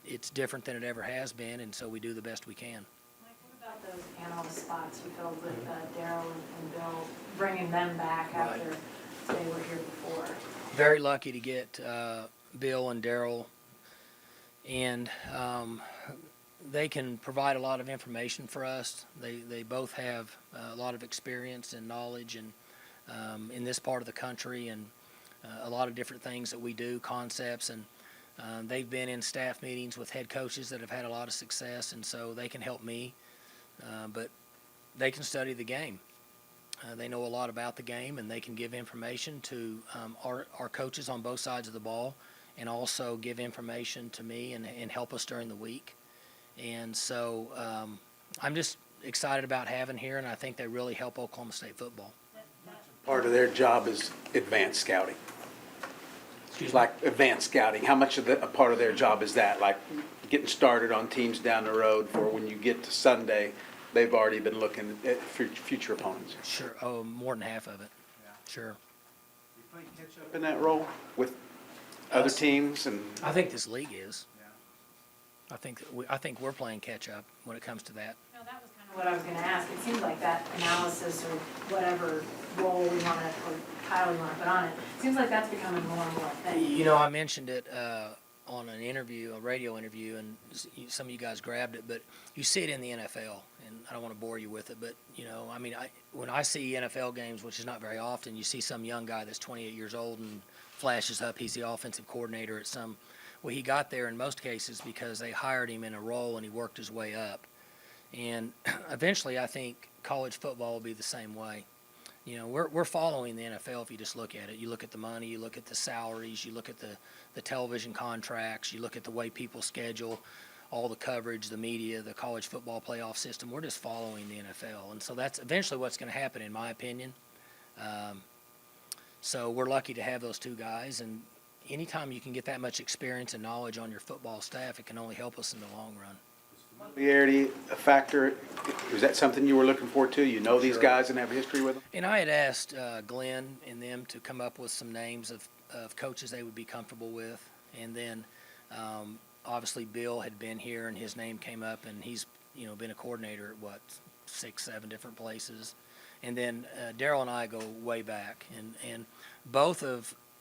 It's different than it ever has been, and so we do the best we can.
Mike, what about those analyst spots you filled with Daryl and Bill, bringing them back after they were here before?
Very lucky to get Bill and Daryl, and they can provide a lot of information for us. They both have a lot of experience and knowledge in this part of the country, and a lot of different things that we do, concepts, and they've been in staff meetings with head coaches that have had a lot of success, and so they can help me. But they can study the game. They know a lot about the game, and they can give information to our coaches on both sides of the ball, and also give information to me and help us during the week. And so I'm just excited about having here, and I think they really help Oklahoma State football.
Part of their job is advanced scouting. Like advanced scouting, how much of a part of their job is that? Like getting started on teams down the road for when you get to Sunday, they've already been looking at future opponents.
Sure. Oh, more than half of it. Yeah. Sure.
You playing catch up in that role with other teams, and
I think this league is. Yeah. I think we're playing catch up when it comes to that.
No, that was kind of what I was going to ask. It seems like that analysis or whatever role we want to, or title we want to put on it, seems like that's becoming more and more a thing.
I mentioned it on an interview, a radio interview, and some of you guys grabbed it, but you see it in the NFL, and I don't want to bore you with it, but, when I see NFL games, which is not very often, you see some young guy that's 28 years old and flashes up, he's the offensive coordinator at some. Well, he got there in most cases because they hired him in a role and he worked his way up. And eventually I think college football will be the same way. We're following the NFL if you just look at it. You look at the money, you look at the salaries, you look at the television contracts, you look at the way people schedule, all the coverage, the media, the college football playoff system. We're just following the NFL. And so that's eventually what's going to happen, in my opinion. So we're lucky to have those two guys, and anytime you can get that much experience and knowledge on your football staff, it can only help us in the long run.
familiarity a factor? Was that something you were looking for too? You know these guys and have a history with them?
And I had asked Glenn and them to come up with some names of coaches they would be comfortable with. And then obviously Bill had been here and his name came up, and he's been a coordinator at 6, 7 different places. And then Daryl and I go way back, and both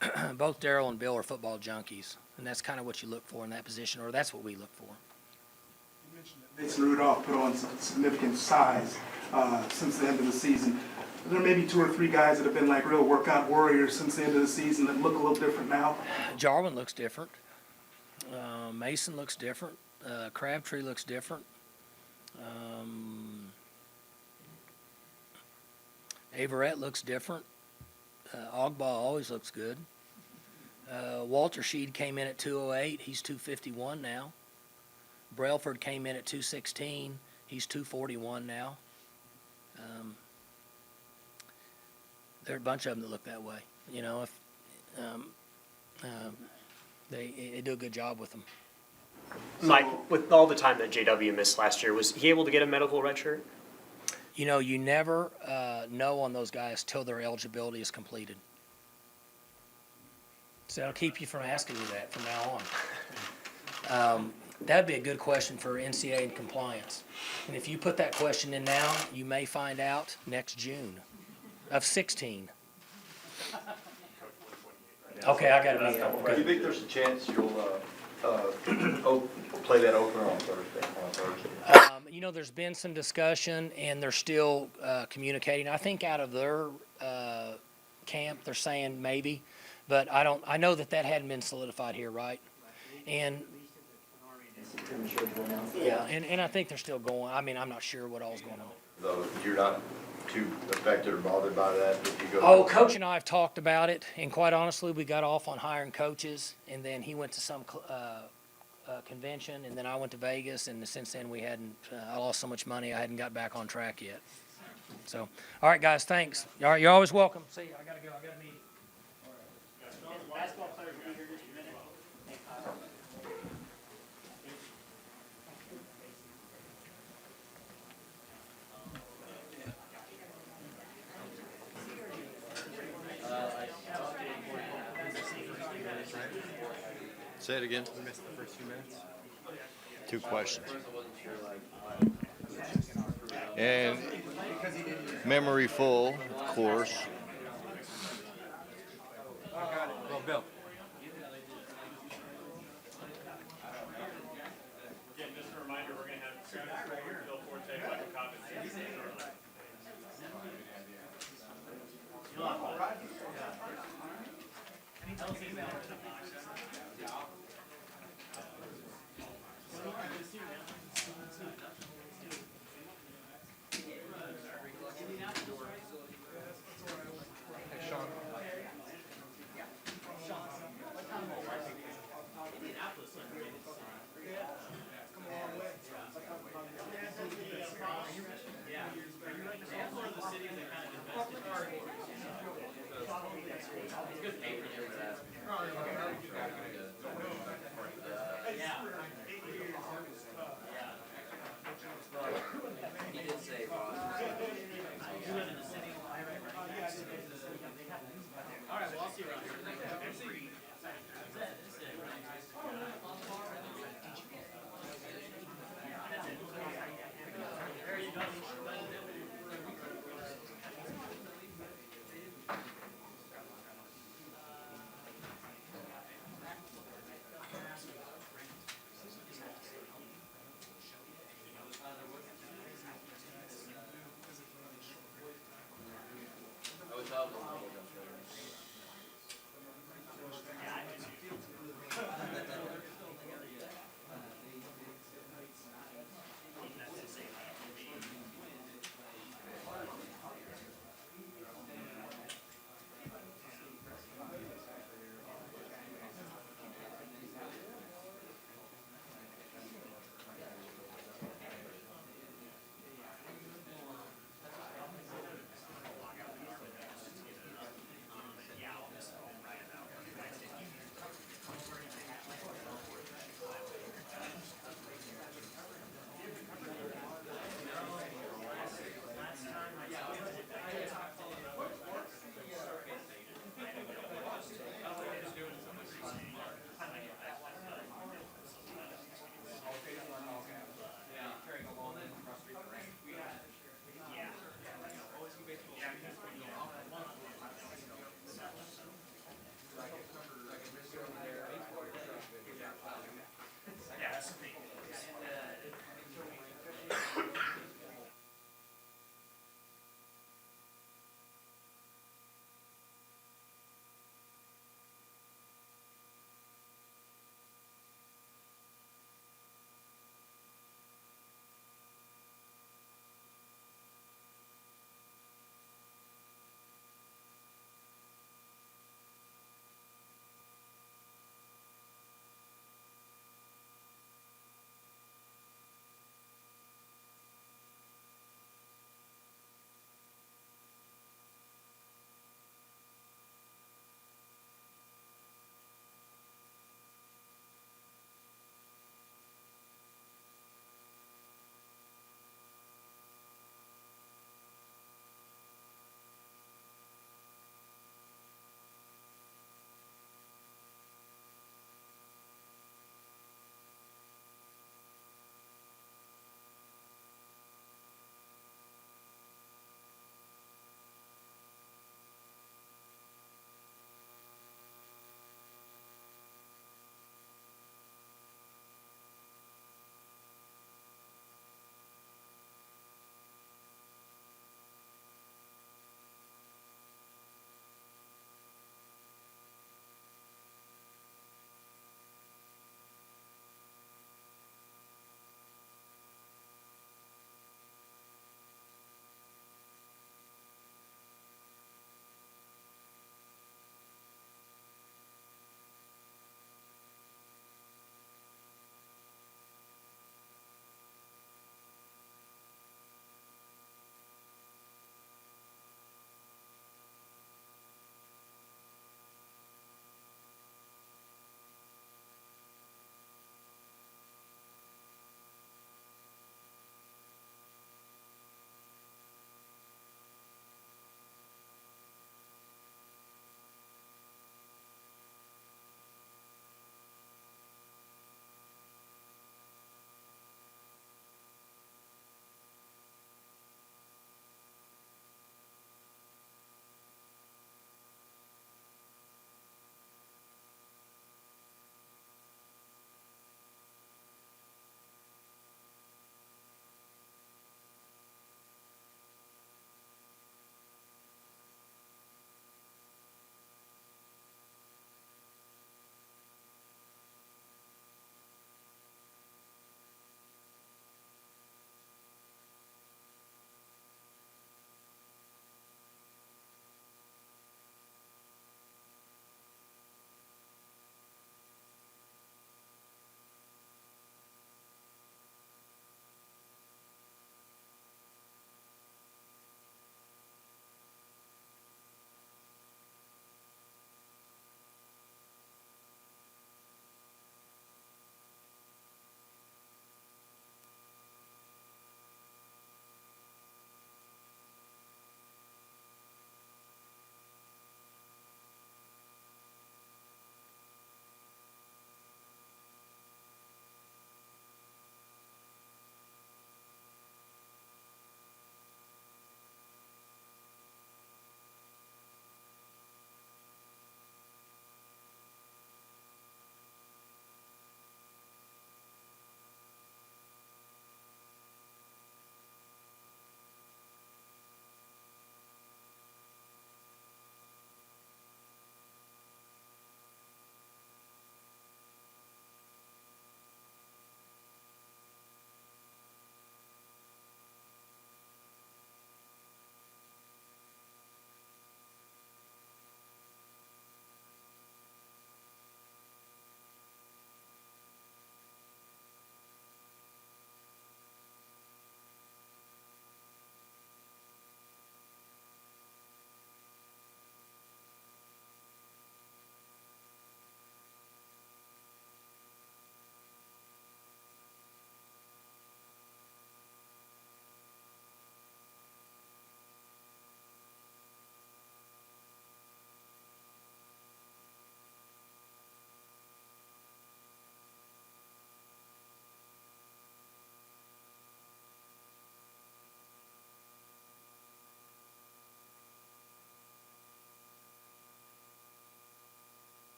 Daryl and Bill are football junkies, and that's kind of what you look for in that position, or that's what we look for.
You mentioned that Mason Rudolph put on some significant size since the end of the season. There may be 2 or 3 guys that have been like real workout warriors since the end of the season that look a little different now.
Jarwin looks different. Mason looks different. Crabtree looks different. Averett looks different. Ogbaugh always looks good. Walter Sheed came in at 208. He's 251 now. Brailford came in at 216. He's 241 now. There are a bunch of them that look that way. they do a good job with them.
Mike, with all the time that JW missed last year, was he able to get a medical redshirt?
You know, you never know on those guys till their eligibility is completed. So that'll keep you from asking you that from now on. That'd be a good question for NCAA and compliance. And if you put that question in now, you may find out next June of 16. Okay, I got it.
Do you think there's a chance you'll play that opener on Thursday?
You know, there's been some discussion, and they're still communicating. I think out of their camp, they're saying maybe, but I know that hadn't been solidified here, right? And yeah, and I think they're still going. I mean, I'm not sure what all's going on.
Though you're not too affected or bothered by that if you go.
Oh, Coach and I have talked about it, and quite honestly, we got off on hiring coaches, and then he went to some convention, and then I went to Vegas, and since then I lost so much money I hadn't got back on track yet. So, all right, guys, thanks. All right, you're always welcome. See you. I gotta go. I got a meeting.
Basketball players will be here just a minute.
Say it again. We missed the first few minutes. 2 questions. And memory full, of course.
Well, Bill.
Again, just a reminder, we're going to have Travis Forward, Bill Forte, Michael Gundy.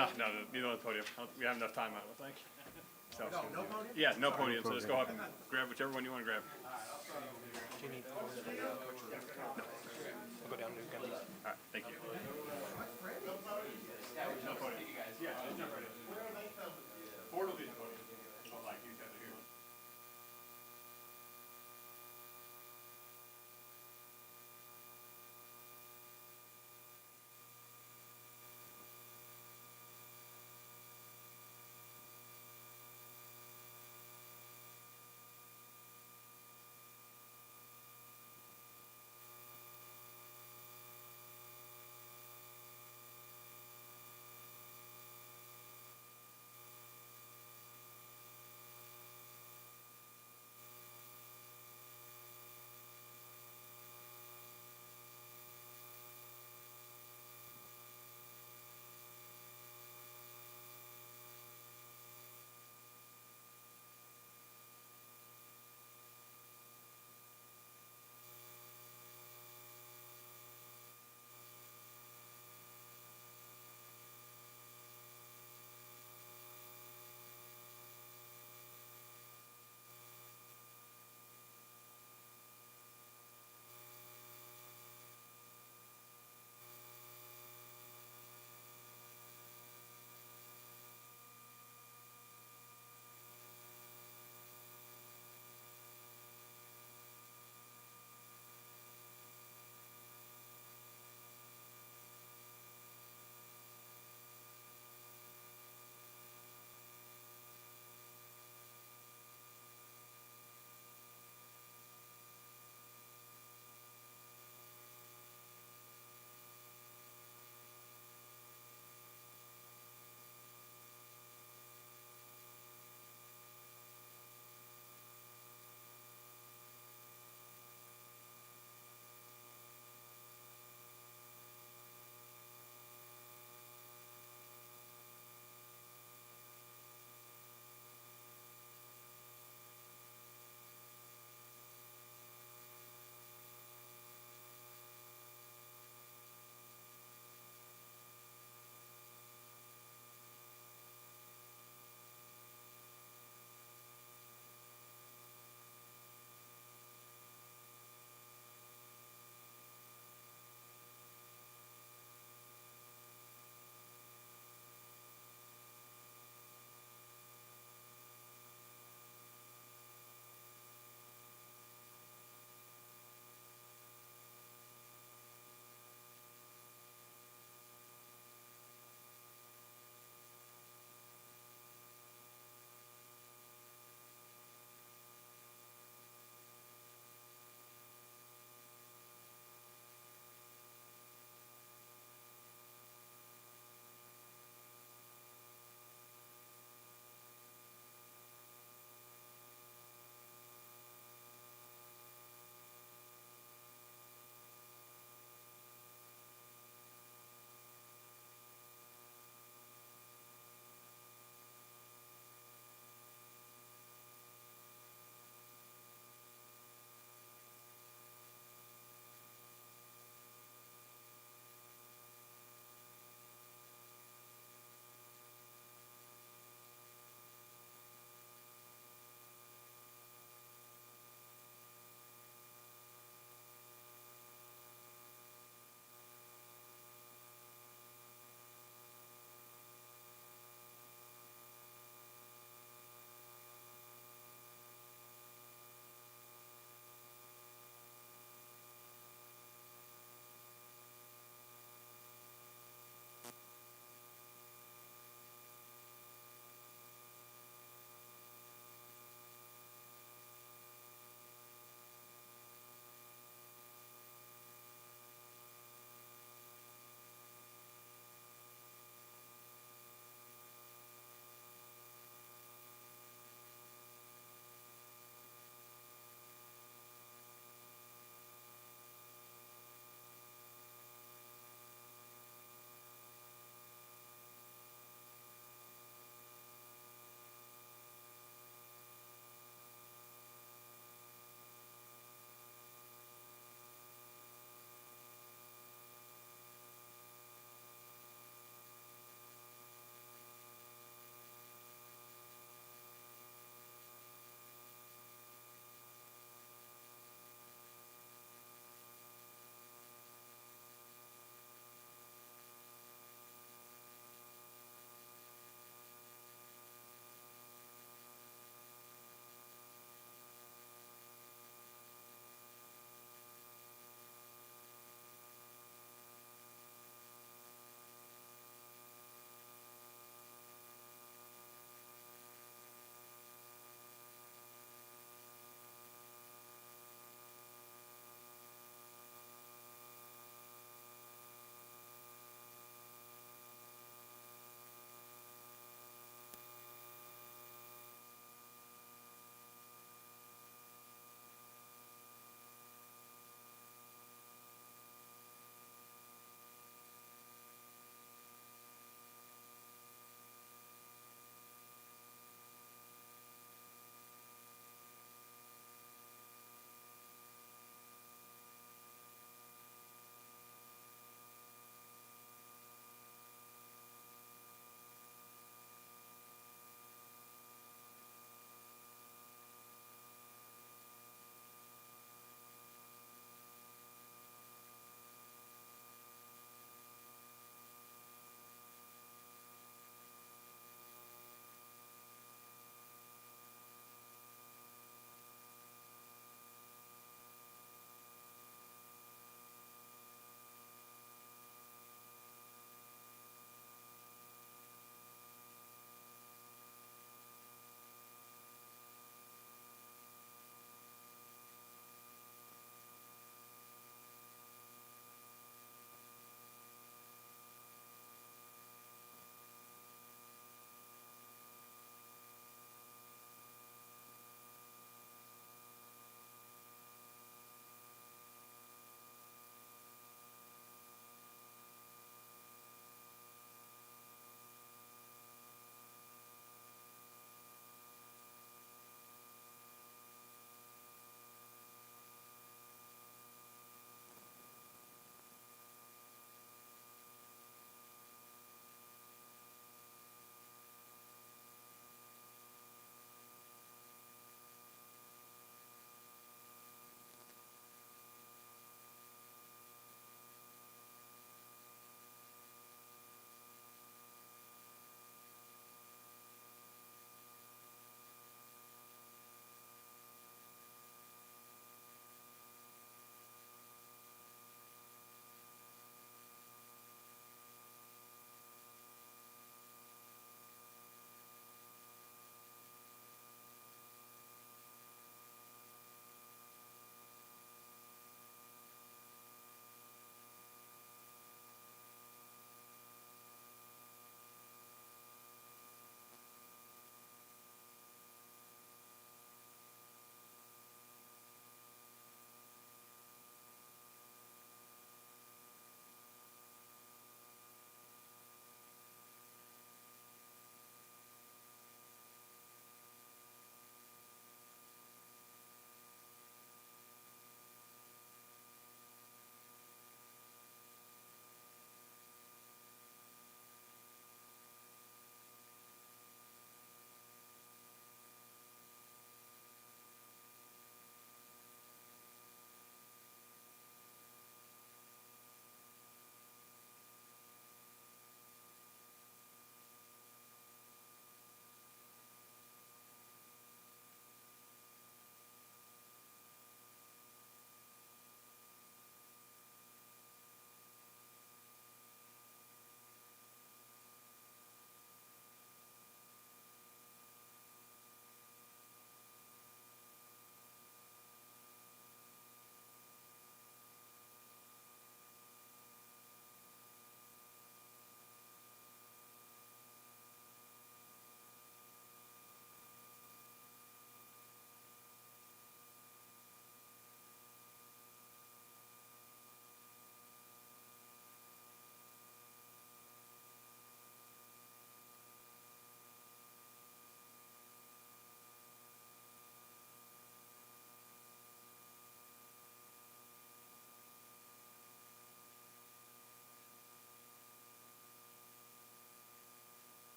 No, neither on the podium. We have enough time, I don't think. So,
No podium?
yeah, no podium, so just go up and grab whichever one you want to grab.
Do you need? We'll go down to Gundy.
All right, thank you. No podium. Yeah, jump right in. Forte will be the podium. Like you guys are here.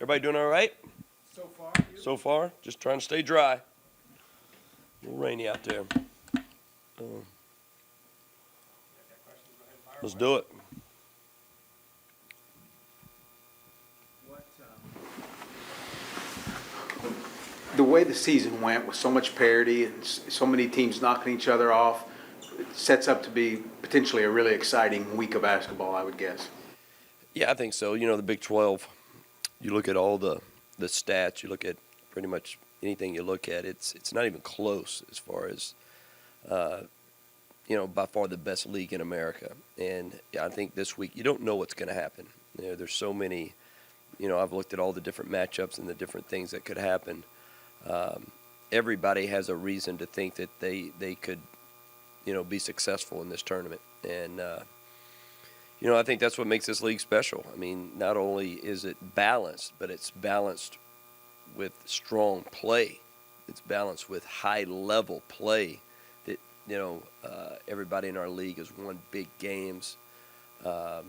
Everybody doing all right?
So far,
So far? Just trying to stay dry. A little rainy out there. Let's do it.
The way the season went with so much parity and so many teams knocking each other off, it sets up to be potentially a really exciting week of basketball, I would guess.
Yeah, I think so. You know, the Big 12, you look at all the stats, you look at pretty much anything you look at, it's not even close as far as, you know, by far the best league in America. And I think this week, you don't know what's going to happen. You know, there's so many, you know, I've looked at all the different matchups and the different things that could happen. Everybody has a reason to think that they could, you know, be successful in this tournament. And, you know, I think that's what makes this league special. I mean, not only is it balanced, but it's balanced with strong play. It's balanced with high-level play that, you know, everybody in our league has won big games. Our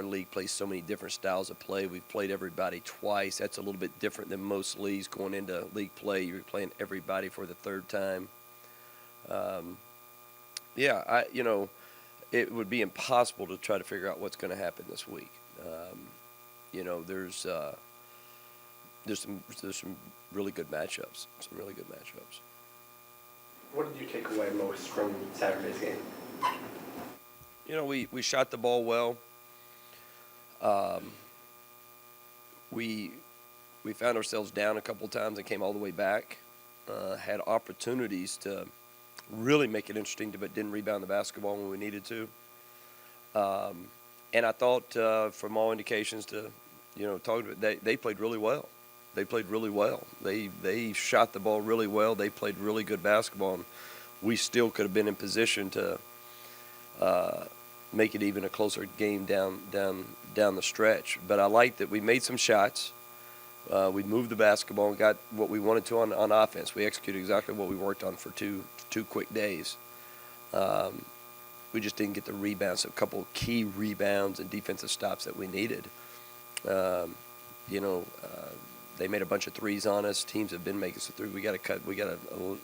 league plays so many different styles of play. We've played everybody twice. That's a little bit different than most leagues going into league play. You're playing everybody for the third time. Yeah, you know, it would be impossible to try to figure out what's going to happen this week. You know, there's some really good matchups. Some really good matchups.
What did you take away most from Saturday's game?
You know, we shot the ball well. We found ourselves down a couple times and came all the way back. Had opportunities to really make it interesting, but didn't rebound the basketball when we needed to. And I thought, from all indications to, you know, talking to they played really well. They played really well. They shot the ball really well. They played really good basketball, and we still could have been in position to make it even a closer game down the stretch. But I like that we made some shots. We moved the basketball and got what we wanted to on offense. We executed exactly what we worked on for two quick days. We just didn't get the rebounds, a couple of key rebounds and defensive stops that we needed. You know, they made a bunch of threes on us. Teams have been making some threes. We got to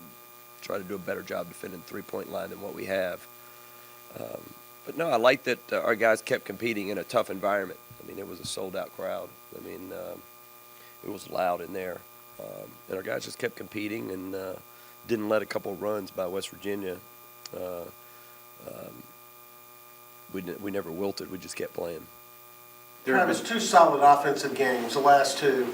try to do a better job defending the three-point line than what we have. But no, I like that our guys kept competing in a tough environment. I mean, it was a sold-out crowd. I mean, it was loud in there. And our guys just kept competing and didn't let a couple of runs by West Virginia. We never wilted. We just kept playing.
Travis, two solid offensive games, the last two.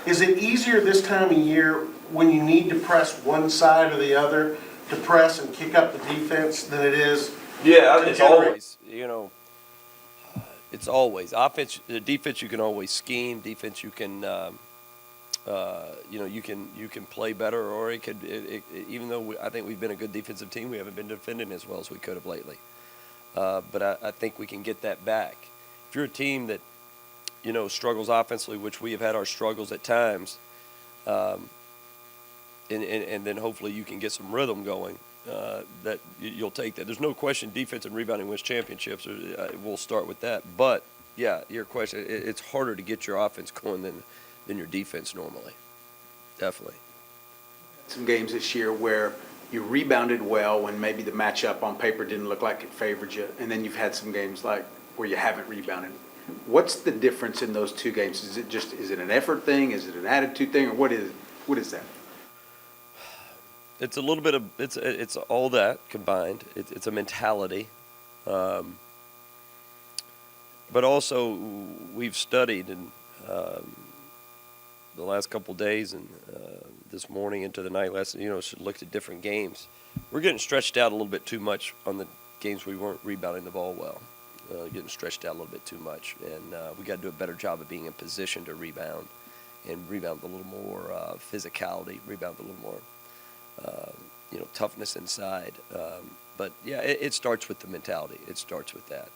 Is it easier this time of year when you need to press one side or the other to press and kick up the defense than it is?
Yeah, it's always, you know, it's always. Offense, defense you can always scheme. Defense you can, you know, you can play better, or it could, even though I think we've been a good defensive team, we haven't been defending as well as we could have lately. But I think we can get that back. If you're a team that, you know, struggles offensively, which we have had our struggles at times, and then hopefully you can get some rhythm going, that you'll take that. There's no question defense and rebounding wins championships. We'll start with that. But, yeah, your question, it's harder to get your offense going than your defense normally. Definitely.
Some games this year where you rebounded well when maybe the matchup on paper didn't look like it favored you, and then you've had some games like where you haven't rebounded. What's the difference in those two games? Is it an effort thing? Is it an attitude thing? Or what is that?
It's a little bit of it's all that combined. It's a mentality, but also we've studied and the last couple of days and this morning into the night last, you know, looked at different games. We're getting stretched out a little bit too much on the games we weren't rebounding the ball well. Getting stretched out a little bit too much, and we got to do a better job of being in position to rebound, and rebound with a little more physicality, rebound with a little more, you know, toughness inside. But yeah, it starts with the mentality. It starts with that,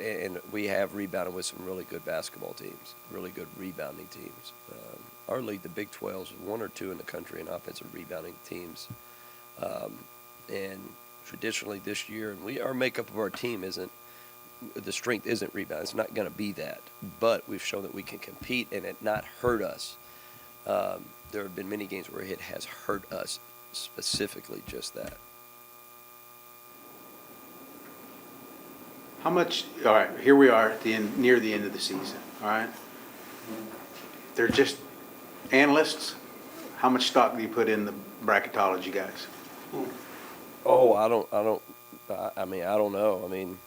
and we have rebounded with some really good basketball teams, really good rebounding teams. Our league, the Big 12, is 1 or 2 in the country in offensive rebounding teams, and traditionally this year, and our makeup of our team isn't, the strength isn't rebound. It's not going to be that. But we've shown that we can compete and it not hurt us. There have been many games where it has hurt us, specifically just that.
How much, all right, here we are at the end, near the end of the season, all right? They're just analysts. How much stock do you put in the bracketology guys?
Oh, I don't know. I mean,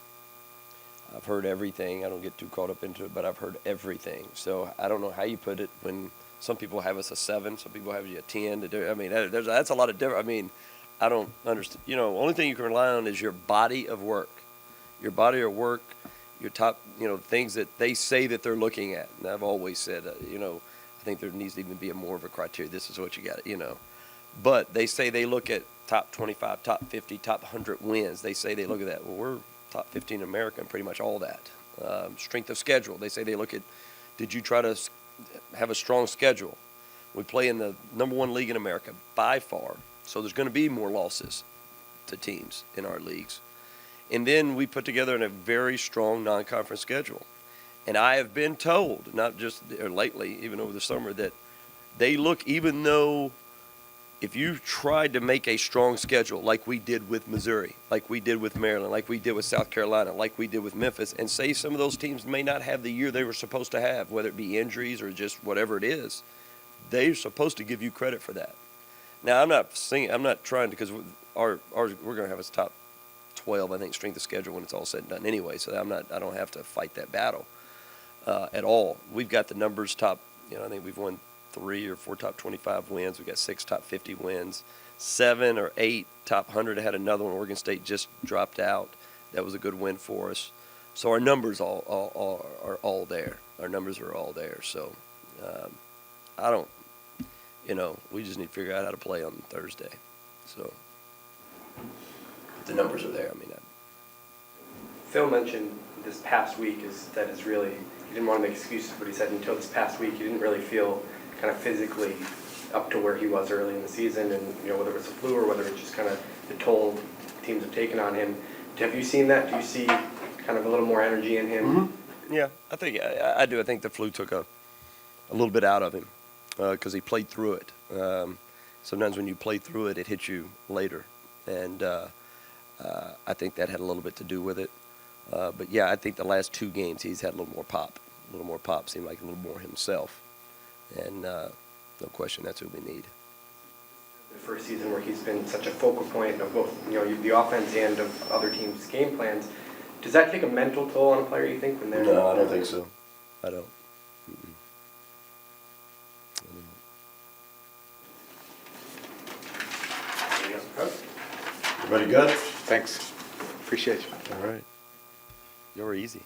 I've heard everything. I don't get too caught up into it, but I've heard everything. So I don't know how you put it when some people have us a 7, some people have you a 10. I mean, that's a lot of different. I mean, I don't understand. You know, only thing you can rely on is your body of work. Your body of work, your top, things that they say that they're looking at. And I've always said, I think there needs to even be more of a criteria. This is what you got, But they say they look at top 25, top 50, top 100 wins. They say they look at that. Well, we're top 15 in America and pretty much all that. Strength of schedule. They say they look at, did you try to have a strong schedule? We play in the #1 league in America by far. So there's going to be more losses to teams in our leagues. And then we put together a very strong non-conference schedule. And I have been told, not just lately, even over the summer, that they look, even though if you tried to make a strong schedule like we did with Missouri, like we did with Maryland, like we did with South Carolina, like we did with Memphis, and say some of those teams may not have the year they were supposed to have, whether it be injuries or just whatever it is, they're supposed to give you credit for that. Now, I'm not trying to, because we're going to have a top 12, I think, strength of schedule when it's all said and done anyway, so I don't have to fight that battle at all. We've got the numbers top, I think we've won 3 or 4 top 25 wins. We've got 6 top 50 wins, 7 or 8 top 100. I had another one. Oregon State just dropped out. That was a good win for us. So our numbers are all there. Our numbers are all there. So I don't, we just need to figure out how to play on Thursday. So the numbers are there. I mean,
Phil mentioned this past week really, he didn't want to make excuses, but he said until this past week he didn't really feel kind of physically up to where he was early in the season, and whether it was the flu or whether it's just kind of the toll teams have taken on him. Have you seen that? Do you see kind of a little more energy in him?
Mm-hmm. Yeah, I think I do. I think the flu took a little bit out of him because he played through it. Sometimes when you play through it, it hits you later, and I think that had a little bit to do with it. But yeah, I think the last 2 games he's had a little more pop. Seemed like a little more himself. And no question, that's what we need.
The first season where he's been such a focal point of both, the offense and of other teams' game plans. Does that take a mental toll on a player, you think, when they're...
No, I don't think so. I don't. Mm-mm.
Everybody good?
Thanks. Appreciate you.
All right. You're easy.